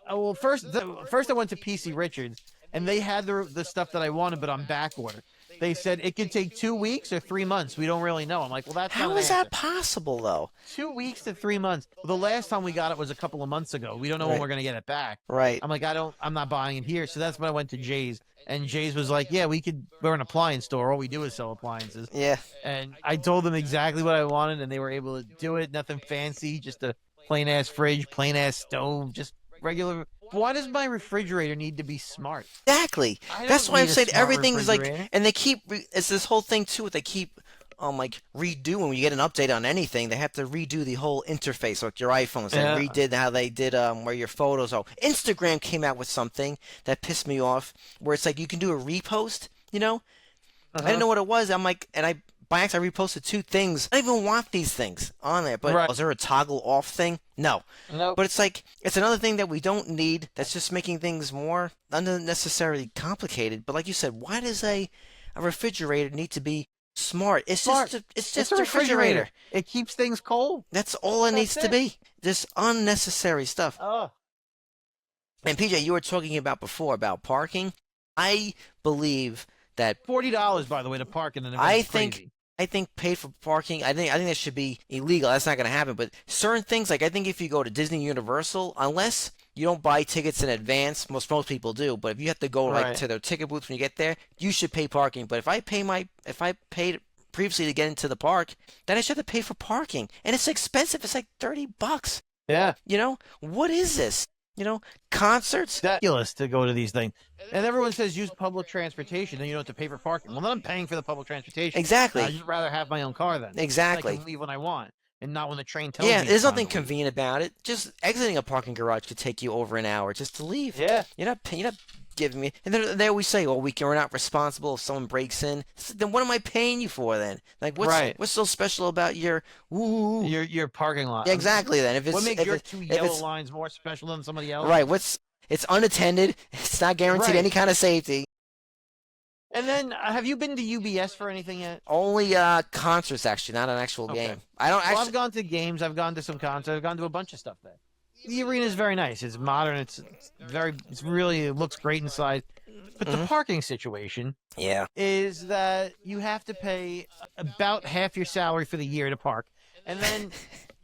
well, first I went to PC Richards, and they had the stuff that I wanted, but on back order. They said it could take 2 weeks or 3 months. We don't really know. I'm like, well, that's how is that possible though? 2 weeks to 3 months. The last time we got it was a couple of months ago. We don't know when we're gonna get it back. Right. I'm like, I'm not buying it here. So that's when I went to Jay's, and Jay's was like, yeah, we're an appliance store. All we do is sell appliances. Yeah. And I told them exactly what I wanted, and they were able to do it. Nothing fancy, just a plain ass fridge, plain ass stove, just regular. Why does my refrigerator need to be smart? Exactly. That's why I'm saying everything's like, and they keep. It's this whole thing too. They keep, like redoing. When you get an update on anything, they have to redo the whole interface, like your iPhones. They redid how they did where your photos. Oh, Instagram came out with something that pissed me off, where it's like you can do a repost. You know, I didn't know what it was. I'm like, and by accident, I reposted 2 things. I don't even want these things on there. But is there a toggle off thing? No. Nope. But it's like, it's another thing that we don't need. That's just making things more unnecessarily complicated. But like you said, why does a refrigerator need to be smart? It's just a refrigerator. It keeps things cold. That's all it needs to be. Just unnecessary stuff. Oh. And PJ, you were talking about before about parking. I believe that $40, by the way, to park in an event. I think paid for parking. I think that should be illegal. That's not going to happen. But certain things, like I think if you go to Disney Universal, unless you don't buy tickets in advance, most people do. But if you have to go like to their ticket booth when you get there, you should pay parking. But if I paid previously to get into the park, then I should have to pay for parking, and it's expensive. It's like $30. Yeah. You know, what is this? You know, concerts. Ridiculous to go to these things. And everyone says use public transportation, then you don't have to pay for parking. Well, then I'm paying for the public transportation. Exactly. I'd just rather have my own car then. Exactly. I can leave when I want, and not when the train tells me. Yeah, there's nothing convenient about it. Just exiting a parking garage could take you over an hour just to leave. Yeah. You're not giving me. And they always say, "Well, we're not responsible if someone breaks in." Then what am I paying you for then? Like, what's so special about your parking lot? Yeah, exactly. Then what makes your 2 yellow lines more special than somebody else? Right. It's unattended. It's not guaranteed any kind of safety. And then, have you been to UBS for anything yet? Only concerts, actually, not an actual game. I've gone to games. I've gone to some concerts. I've gone to a bunch of stuff there. The arena is very nice. It's modern. It looks great inside. But the parking situation is that you have to pay about half your salary for the year to park. And then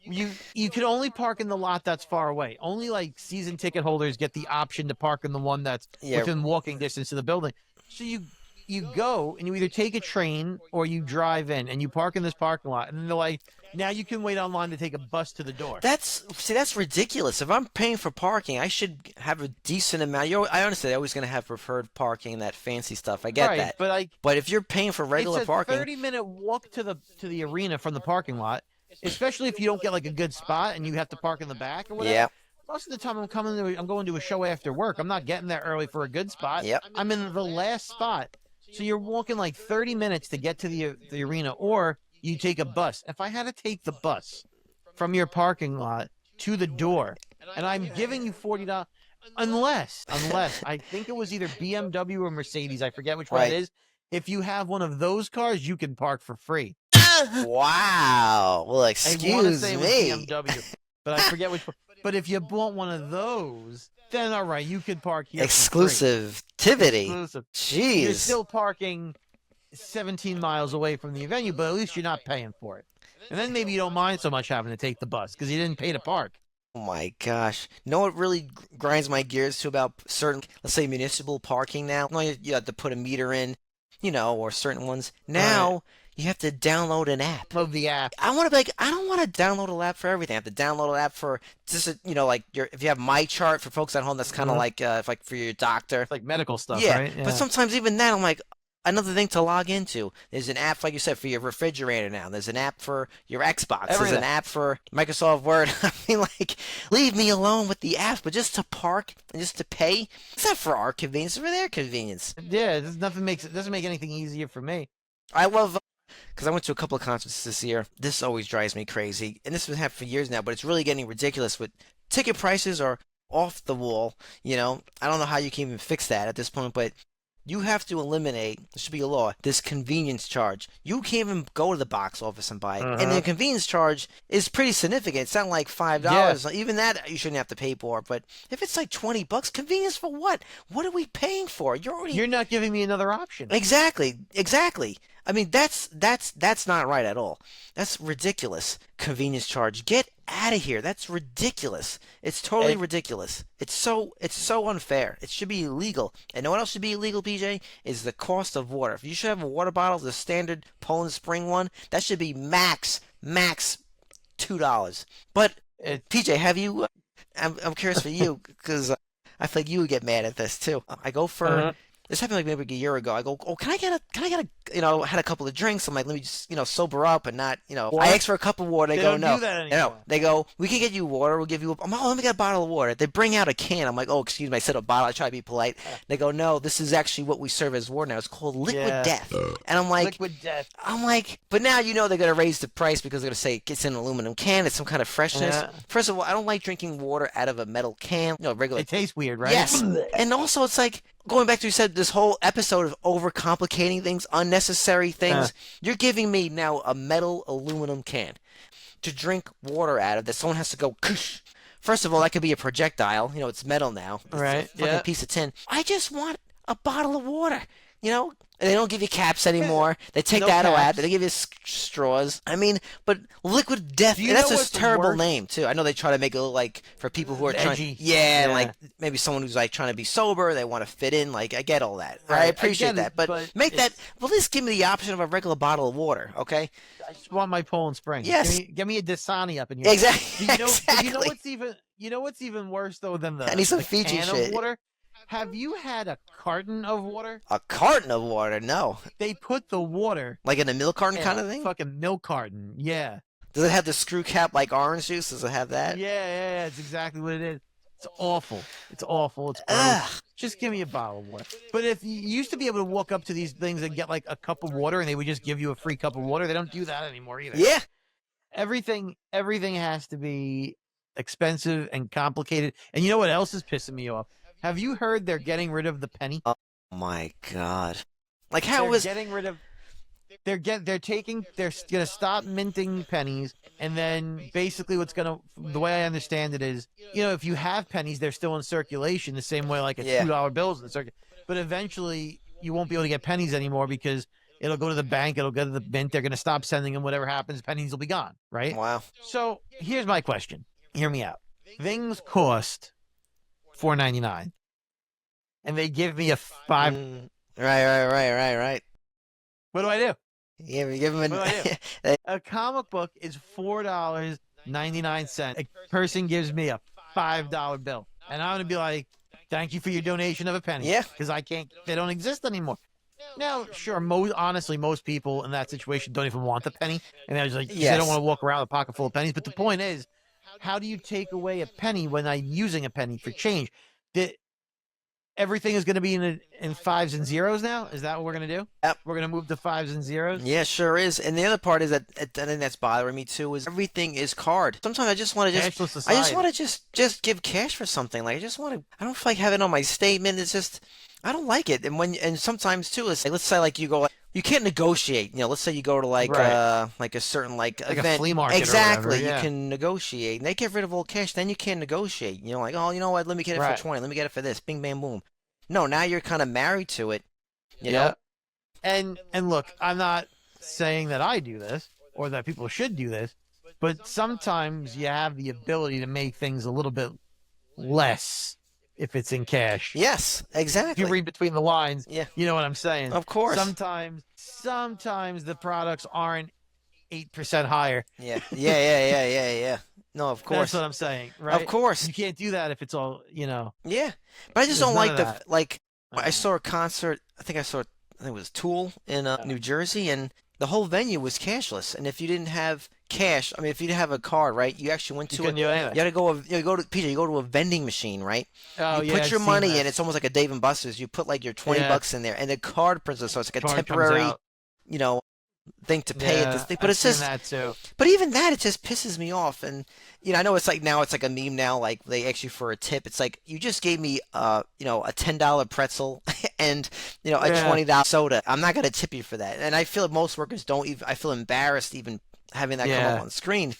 you can only park in the lot that's far away. Only like season ticket holders get the option to park in the one that's within walking distance of the building. So you go and you either take a train or you drive in and you park in this parking lot, and then they're like, now you can wait online to take a bus to the door. That's ridiculous. If I'm paying for parking, I should have a decent amount. I understand they're always going to have preferred parking and that fancy stuff. I get that. But if you're paying for regular parking, it's a 30-minute walk to the arena from the parking lot, especially if you don't get like a good spot and you have to park in the back or whatever. Yeah. Most of the time I'm going to a show after work. I'm not getting there early for a good spot. Yep. I'm in the last spot. So you're walking like 30 minutes to get to the arena, or you take a bus. If I had to take the bus from your parking lot to the door, and I'm giving you $40, unless I think it was either BMW or Mercedes, I forget which one it is. If you have one of those cars, you can park for free. Wow. Well, excuse I want to say me. It was BMW, but I forget which one. But if you bought one of those, then all right, you could park here. Exclusivity. Exclusive. Jeez. You're still parking 17 miles away from the venue, but at least you're not paying for it. And then maybe you don't mind so much having to take the bus because you didn't pay to park. Oh my gosh. You know what really grinds my gears to about certain, let's say, municipal parking now? You have to put a meter in, or certain ones. Now, you have to download an app. Love the app. I want to be like, I don't want to download an app for everything. I have to download an app for just, like if you have My Chart for folks at home, that's kind of like, if like for your doctor. It's like medical stuff, Yeah, right? but sometimes even that, I'm like, another thing to log into. There's an app, like you said, for your refrigerator now. There's an app for your Xbox. Everything. There's an app for Microsoft Word. I mean, like, leave me alone with the apps, but just to park and just to pay, it's not for our convenience, it's for their convenience. Yeah, doesn't make anything easier for me. I love, because I went to a couple of concerts this year. This always drives me crazy, and this has been happening for years now, but it's really getting ridiculous. With ticket prices are off the wall. I don't know how you can even fix that at this point, but you have to eliminate, there should be a law, this convenience charge. You can't even go to the box office and buy it. And the convenience charge is pretty significant. It's not like $5. Yeah. Even that you shouldn't have to pay for. But if it's like $20, convenience for what? What are we paying for? You're not giving me another option. Exactly. I mean, that's not right at all. That's ridiculous. Convenience charge. Get out of here. That's ridiculous. It's totally ridiculous. It's so unfair. It should be illegal. And what else should be illegal, PJ? Is the cost of water. If you should have a water bottle, the standard Poland Spring one, that should be max $2. But PJ, have you? I'm curious for you because I feel like you would get mad at this too. I go for. This happened like maybe a year ago. I go, oh, can I get a, had a couple of drinks. I'm like, let me just, sober up and not, I asked for a cup of water. They go, no. No. They go, we can get you water. We'll give you, I'm like, oh, let me get a bottle of water. They bring out a can. I'm like, oh, excuse me. I said a bottle. I try to be polite. They go, no, this is actually what we serve as water now. It's called liquid death. And I'm like, liquid death. I'm like, but now they're going to raise the price because they're going to say it's in an aluminum can. It's some kind of freshness. Yeah. First of all, I don't like drinking water out of a metal can. Regular. It tastes weird, right? Yes. And also, it's like, going back to you said this whole episode of overcomplicating things, unnecessary things. You're giving me now a metal aluminum can to drink water out of that someone has to go kush. First of all, that could be a projectile. It's metal now. It's right. a fucking piece of tin. I just want a bottle of water. And they don't give you caps anymore. They take that out. They give you straws. I mean, but liquid death. And that's a terrible name too. I know they try to make it look like for people who are trying. Yeah, like maybe someone who's like trying to be sober. They want to fit in. Like I get all that. Right. I appreciate that. But make that. Well, at least give me the option of a regular bottle of water. Okay. I just want my Poland Spring. Yes. Give me a Dasani up in here. Exactly. You know what's even worse though than the, I need some the Fiji can shit. of water? Have you had a carton of water? A carton of water? No. They put the water like in a milk carton kind of thing? Fucking milk carton, yeah. Does it have the screw cap like orange juice? Does it have that? Yeah, it's exactly what it is. It's awful. It's gross. Just give me a bottle of water. But if you used to be able to walk up to these things and get like a cup of water and they would just give you a free cup of water, they don't do that anymore either. Yeah. Everything has to be expensive and complicated. And you know what else is pissing me off? Have you heard they're getting rid of the penny? Oh my God! Like how was getting rid of? They're gonna stop minting pennies, and then basically the way I understand it is, if you have pennies, they're still in circulation the same way like a $2 bill is in circulation. But eventually, you won't be able to get pennies anymore because it'll go to the bank, it'll go to the mint. They're gonna stop sending them. Whatever happens, pennies will be gone. Right? Wow. So here's my question. Hear me out. Things cost $4.99, and they give me a $5. Right. What do I do? Yeah, we give them a comic book is $4.99. A person gives me a $5 bill, and I'm gonna be like, "Thank you for your donation of a penny." Yeah, because they don't exist anymore. Now, sure, most people in that situation don't even want the penny, and they're just like, they don't want to walk around with a pocket full of pennies. But the point is, how do you take away a penny when I'm using a penny for change? Everything is going to be in fives and zeros now? Is that what we're going to do? Yep. We're going to move to fives and zeros? Yeah, sure is. And the other part is that I think that's bothering me too is everything is card. Sometimes I just want to just give cash for something. Like I don't feel like having it on my statement. It's just I don't like it. And sometimes too, it's like, let's say like you go you can't negotiate. Let's say you go to like a certain like event, a flea market. Exactly. Or whatever, yeah. You can negotiate. And they get rid of all cash, then you can't negotiate. Like, oh, you know what? Let me get it for 20. Let me get it for this. Bing, bam, boom. No, now you're kind of married to it. You know? And look, I'm not saying that I do this or that people should do this, but sometimes you have the ability to make things a little bit less if it's in cash. Yes, exactly. If you read between the lines, yeah. You know what I'm saying? Of course. Sometimes sometimes the products aren't 8% higher. Yeah. No, of course. That's what I'm saying, right? Of course. You can't do that if it's all, Yeah, but I just There's don't none like of the that. like. I saw a concert. I think it was Tool in New Jersey, and the whole venue was cashless. And if you didn't have cash, I mean, if you didn't have a card, right, you actually went You to couldn't do anything. You had to go. You go to PJ. You go to a vending machine, right? Oh, You yeah, put I've your seen money in. this. It's almost like a Dave and Buster's. You put like your 20 Yeah. bucks in there, and the card prints it. So it's like a Card comes temporary, out. you know, thing to pay at this Yeah, thing. But I've it's seen just. that too. But even that, it just pisses me off. And I know it's like now it's like a meme now. Like they ask you for a tip. It's like you just gave me a $10 pretzel and a Yeah. $20 soda. I'm not gonna tip you for that. And I feel like most workers don't even. I feel embarrassed even having that come Yeah. up on screen.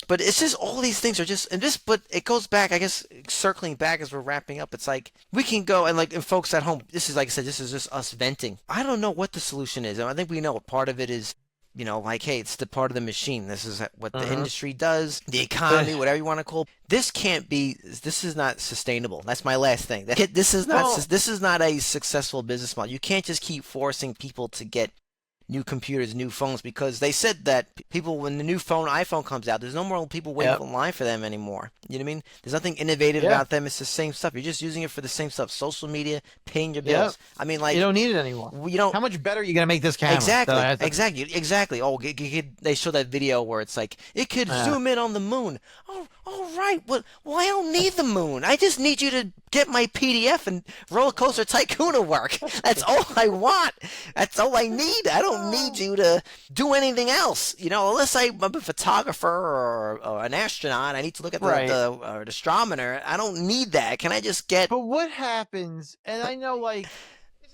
But it's just all these things are just and this. But it goes back, I guess, circling back as we're wrapping up. It's like we can go and folks at home. This is like I said. This is just us venting. I don't know what the solution is. I think we know part of it is. Like, hey, it's the part of the machine. This is what the industry does, the economy, whatever you want to call it. This can't be. This is not sustainable. That's my last thing. This is not. This is not a successful business model. You can't just keep forcing people to get new computers, new phones, because they said that people, when the new iPhone comes out, there's no more people waiting in line for them anymore. You know what I mean? There's nothing innovative about them. It's the same stuff. You're just using it for the same stuff. Social media, paying your bills. I mean, like you don't need it anymore. How much better are you gonna make this camera? Exactly. Oh, they show that video where it's like it could zoom in on the moon. Oh, all right. Well, I don't need the moon. I just need you to get my PDF and Roller Coaster Tycoon to work. That's all I want. That's all I need. I don't need you to do anything else. Unless I'm a photographer or an astronaut, I need to look at the astronomer. I don't need that. Can I just get? But what happens? And I know, like,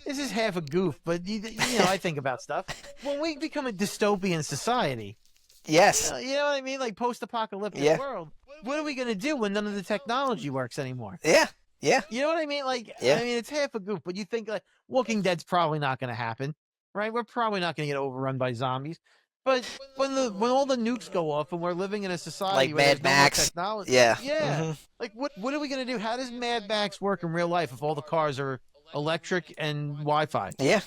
this is half a goof, but I think about stuff. When we become a dystopian society, yes, you know what I mean, like post-apocalyptic world. What are we gonna do when none of the technology works anymore? Yeah. You know what I mean? Like, I mean, it's half a goof, but you think like Walking Dead's probably not gonna happen, right? We're probably not gonna get overrun by zombies. But when all the nukes go off and we're living in a society like where Mad Max, no technology, Mm-hmm. like what are we gonna do? How does Mad Max work in real life if all the cars are electric and Wi-Fi? Yeah,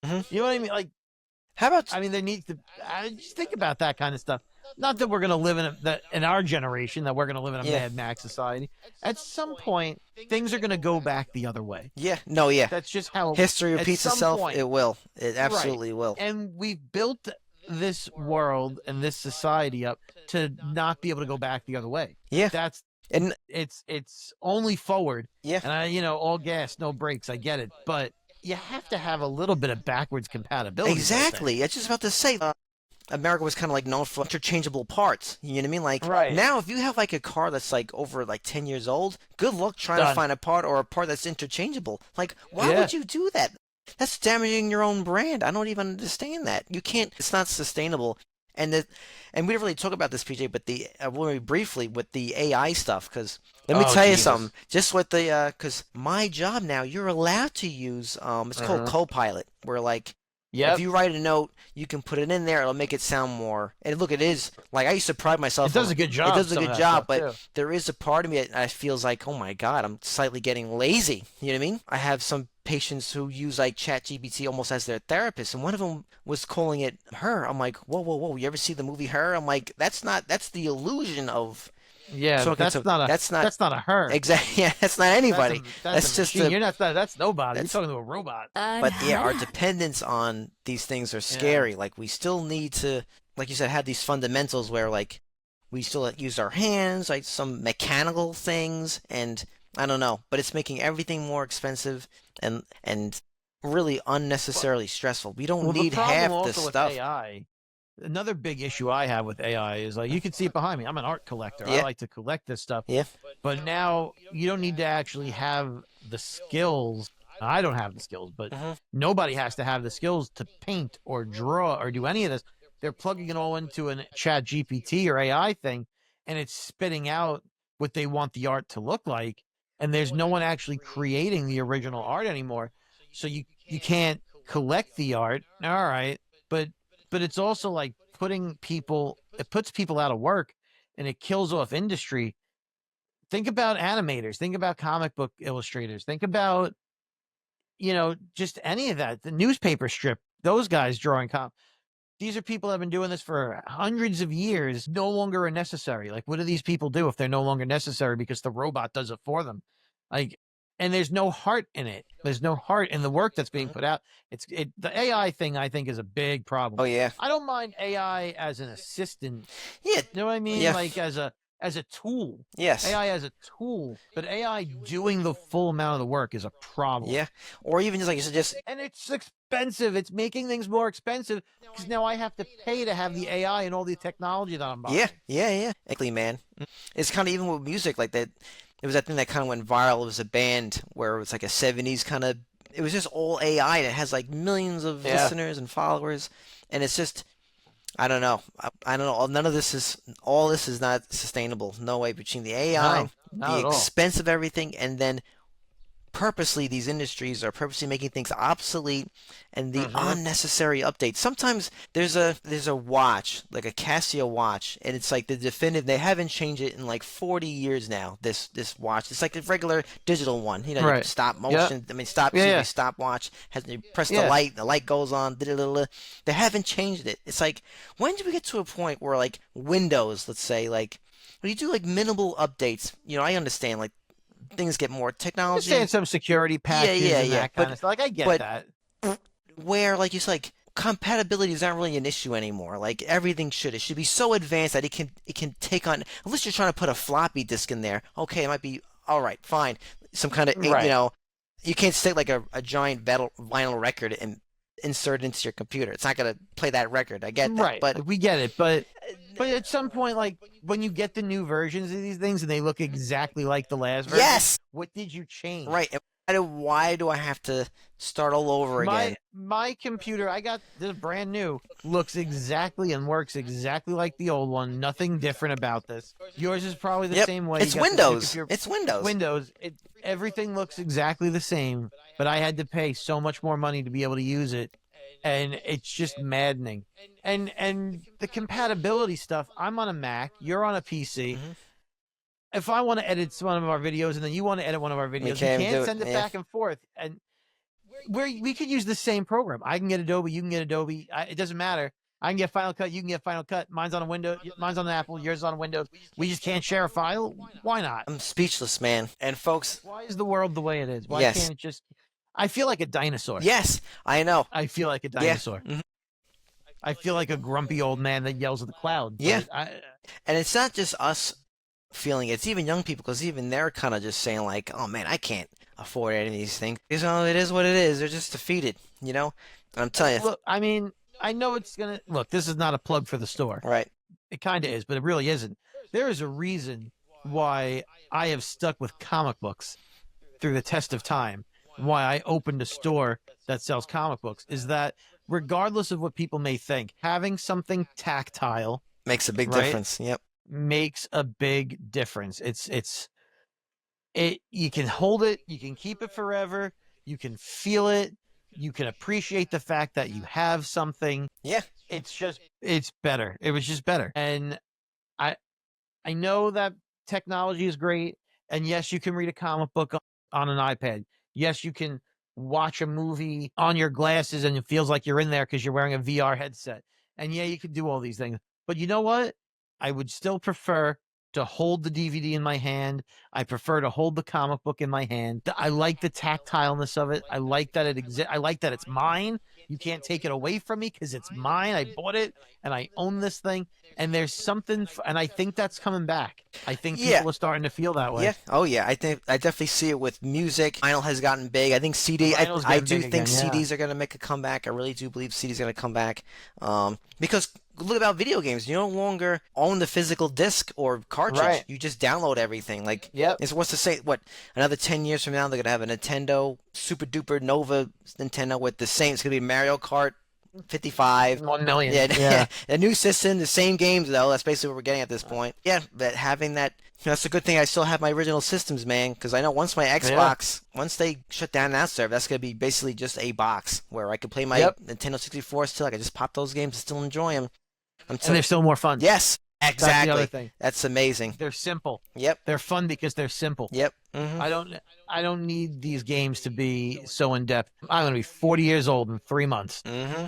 You know what I mean? Like, how about? I mean, there needs to. Just think about that kind of stuff. Not that we're gonna live in our generation, that we're gonna live in a Mad Max society. At some point, things are gonna go back the other way. That's just how history repeats itself. It will. It absolutely will. And we've built this world and this society up to not be able to go back the other way. And it's only forward. And all gas, no brakes. I get it, but you have to have a little bit of backwards compatibility. Exactly. I was just about to say. America was kind of like known for interchangeable parts. You know what I mean? Like now, if you have like a car that's like over like 10 years old, good luck trying to find a part that's interchangeable. Like, why would you do that? That's damaging your own brand. I don't even understand that. You can't. It's not sustainable. And we didn't really talk about this, PJ, but very briefly with the AI stuff, because let me tell you something. Just with because my job now, you're allowed to use it's called Copilot, where like. If you write a note, you can put it in there. It'll make it sound more. And look, it is like I used to pride myself. It does a good job. It does a good job, but there is a part of me that feels like, oh my God, I'm slightly getting lazy. You know what I mean? I have some patients who use like ChatGPT almost as their therapist, and one of them was calling it her. I'm like, whoa! You ever see the movie Her? I'm like, that's the illusion of. Yeah, so that's not a her. Exactly. Yeah, that's not anybody. That's just that's nobody. You're talking to a robot. But our dependence on these things are scary. Like we still need to, like you said, have these fundamentals where like we still use our hands, like some mechanical things, and I don't know. But it's making everything more expensive and really unnecessarily stressful. We don't need half this stuff. AI, another big issue I have with AI is like you can see it behind me. I'm an art collector. I like to collect this stuff. But now you don't need to actually have the skills. I don't have the skills, but nobody has to have the skills to paint or draw or do any of this. They're plugging it all into a Chat GPT or AI thing, and it's spitting out what they want the art to look like. And there's no one actually creating the original art anymore. So you can't collect the art. All right. But it's also like it puts people out of work and it kills off industry. Think about animators. Think about comic book illustrators. Think about just any of that. The newspaper strip, those guys drawing these are people that have been doing this for hundreds of years, no longer are necessary. Like, what do these people do if they're no longer necessary because the robot does it for them? Like, and there's no heart in it. There's no heart in the work that's being put out. The AI thing, I think, is a big problem. Oh yeah. I don't mind AI as an assistant. Yeah. You know what I mean? Yeah. Like as a tool. Yes. AI as a tool, but AI doing the full amount of the work is a problem. Yeah. Or even just like you said, and it's expensive. It's making things more expensive because now I have to pay to have the AI and all the technology that I'm buying. Yeah. Exactly, man. It's kind of even with music like that. It was that thing that kind of went viral. It was a band where it was like a 70s kind of. It was just all AI. That has like millions of listeners and followers, and it's just. I don't know. I don't know. None of this is. All this is not sustainable. No way between the AI, the expense of everything, and then purposely these industries are purposely making things obsolete and the unnecessary updates. Sometimes there's a watch, like a Casio watch, and it's like the definitive. They haven't changed it in like 40 years now. This watch, it's like a regular digital one. Stop motion. I mean, stopwatch. Has you press the light goes on. They haven't changed it. It's like, when do we get to a point where like Windows, let's say, like when you do like minimal updates, I understand like. Things get more technology. Understand some security patches and that kind of stuff. Like, I get that. Where, like, it's like compatibility is not really an issue anymore. Like, everything it should be so advanced that it can take on. Unless you're trying to put a floppy disk in there, okay, it might be all right, fine. Some kind of you can't stick like a giant vinyl record and insert it into your computer. It's not gonna play that record. I get that, right? But we get it, but at some point, like when you get the new versions of these things and they look exactly like the last version, what did you change? Right. Why do I have to start all over again? My computer, I got this brand new, looks exactly and works exactly like the old one. Nothing different about this. Yours is probably the same way. It's Windows. It's Windows. Windows. Everything looks exactly the same, but I had to pay so much more money to be able to use it. And it's just maddening. And the compatibility stuff, I'm on a Mac, you're on a PC. If I want to edit one of our videos and then you want to edit one of our videos, you can't send it back and forth. And we could use the same program. I can get Adobe, you can get Adobe. It doesn't matter. I can get Final Cut, you can get Final Cut. Mine's on a Windows, mine's on an Apple, yours is on Windows. We just can't share a file. Why not? I'm speechless, man. And folks, why is the world the way it is? Why can't it just... I feel like a dinosaur. Yes, I know. I feel like a dinosaur. Yeah. I feel like a grumpy old man that yells at the cloud. Yeah. And it's not just us feeling it. It's even young people, because even they're kind of just saying like, oh man, I can't afford any of these things. Because it is what it is. They're just defeated, And I'm telling you. Look, I mean, I know it's going to... Look, this is not a plug for the store. Right. It kind of is, but it really isn't. There is a reason why I have stuck with comic books through the test of time. Why I opened a store that sells comic books is that regardless of what people may think, having something tactile makes a big difference. Yep. Makes a big difference. You can hold it, you can keep it forever, you can feel it, you can appreciate the fact that you have something. Yeah. It's better. It was just better. And I know that technology is great, and yes, you can read a comic book on an iPad. Yes, you can watch a movie on your glasses and it feels like you're in there because you're wearing a VR headset. And yeah, you can do all these things. But you know what? I would still prefer to hold the DVD in my hand. I prefer to hold the comic book in my hand. I like the tactileness of it. I like that it exists. I like that it's mine. You can't take it away from me because it's mine. I bought it and I own this thing. And there's something, and I think that's coming back. I think people are starting to feel that way. Yeah. Oh yeah. I definitely see it with music. Vinyl has gotten big. I think CD. I do think CDs are going to make a comeback. I really do believe CDs are going to come back. Because look about video games. You no longer own the physical disc or cartridge. Right. You just download everything. Like, it's what's to say? What, another 10 years from now they're gonna have a Nintendo Super Duper Nova Nintendo with the same. It's gonna be Mario Kart 55. 1 million. Yeah. A new system, the same games though. That's basically what we're getting at this point. Yeah, but having that. That's a good thing I still have my original systems, man, because I know once my Xbox, once they shut down that server, that's going to be basically just a box where I can play my Nintendo 64 still. I can just pop those games and still enjoy them. And they're still more fun. Yes. Exactly. That's the other thing. That's amazing. They're simple. Yep. They're fun because they're simple. Yep. Mm-hmm. I don't need these games to be so in depth. I'm going to be 40 years old in 3 months. Mm-hmm.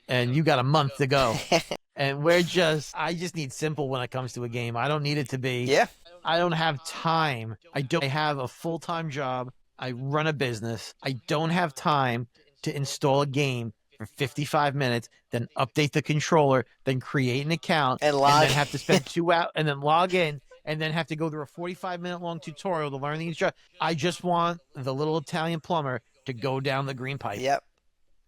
And you got a month to go. And I just need simple when it comes to a game. I don't need it to be. Yeah. I don't have time. I have a full-time job. I run a business. I don't have time to install a game for 55 minutes, then update the controller, then create an account, and then have to spend 2 hours, and then log in, and then have to go through a 45-minute long tutorial to learn the instructions. I just want the little Italian plumber to go down the green pipe. Yep.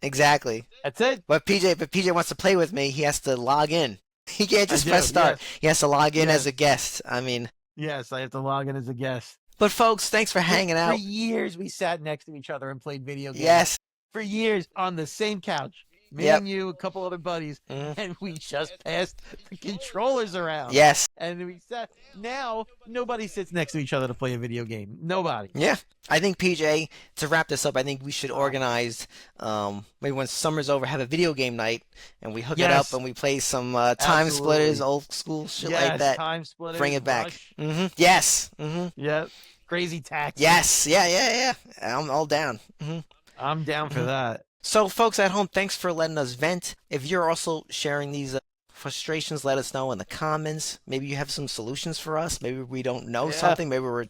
Exactly. That's it. But PJ wants to play with me, he has to log in. He can't just press start. Yes. He has to log in as a guest. I mean. Yes, I have to log in as a guest. But folks, thanks for hanging out. For years, we sat next to each other and played video games. Yes. For years, on the same couch. Me and you, a couple other buddies, and we just passed the controllers around. Yes. And we sat. Now, nobody sits next to each other to play a video game. Nobody. Yeah. I think, PJ, to wrap this up, I think we should organize, maybe when summer's over, have a video game night, and we hook it up and we play some Time Splitters, old school shit like that. Time Splitters. Bring it back. Rush. Yes. Yep. Crazy Taxi. Yes. Yeah. I'm all down. I'm down for that. So, folks at home, thanks for letting us vent. If you're also sharing these frustrations, let us know in the comments. Maybe you have some solutions for us. Maybe we don't know something. Maybe we're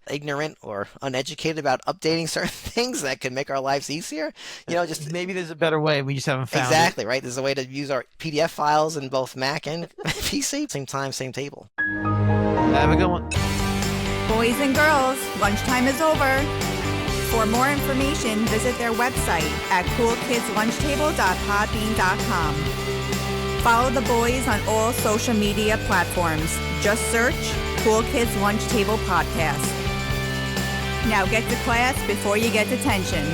ignorant or uneducated about updating certain things that could make our lives easier. Just maybe there's a better way. We just haven't found it. Exactly, right? There's a way to use our PDF files in both Mac and PC. Same time, same table. Have a good one. Boys and girls, lunchtime is over. For more information, visit their website at coolkidslunchtable.podbean.com. Follow the boys on all social media platforms. Just search Cool Kids Lunch Table Podcast. Now get to class before you get detention.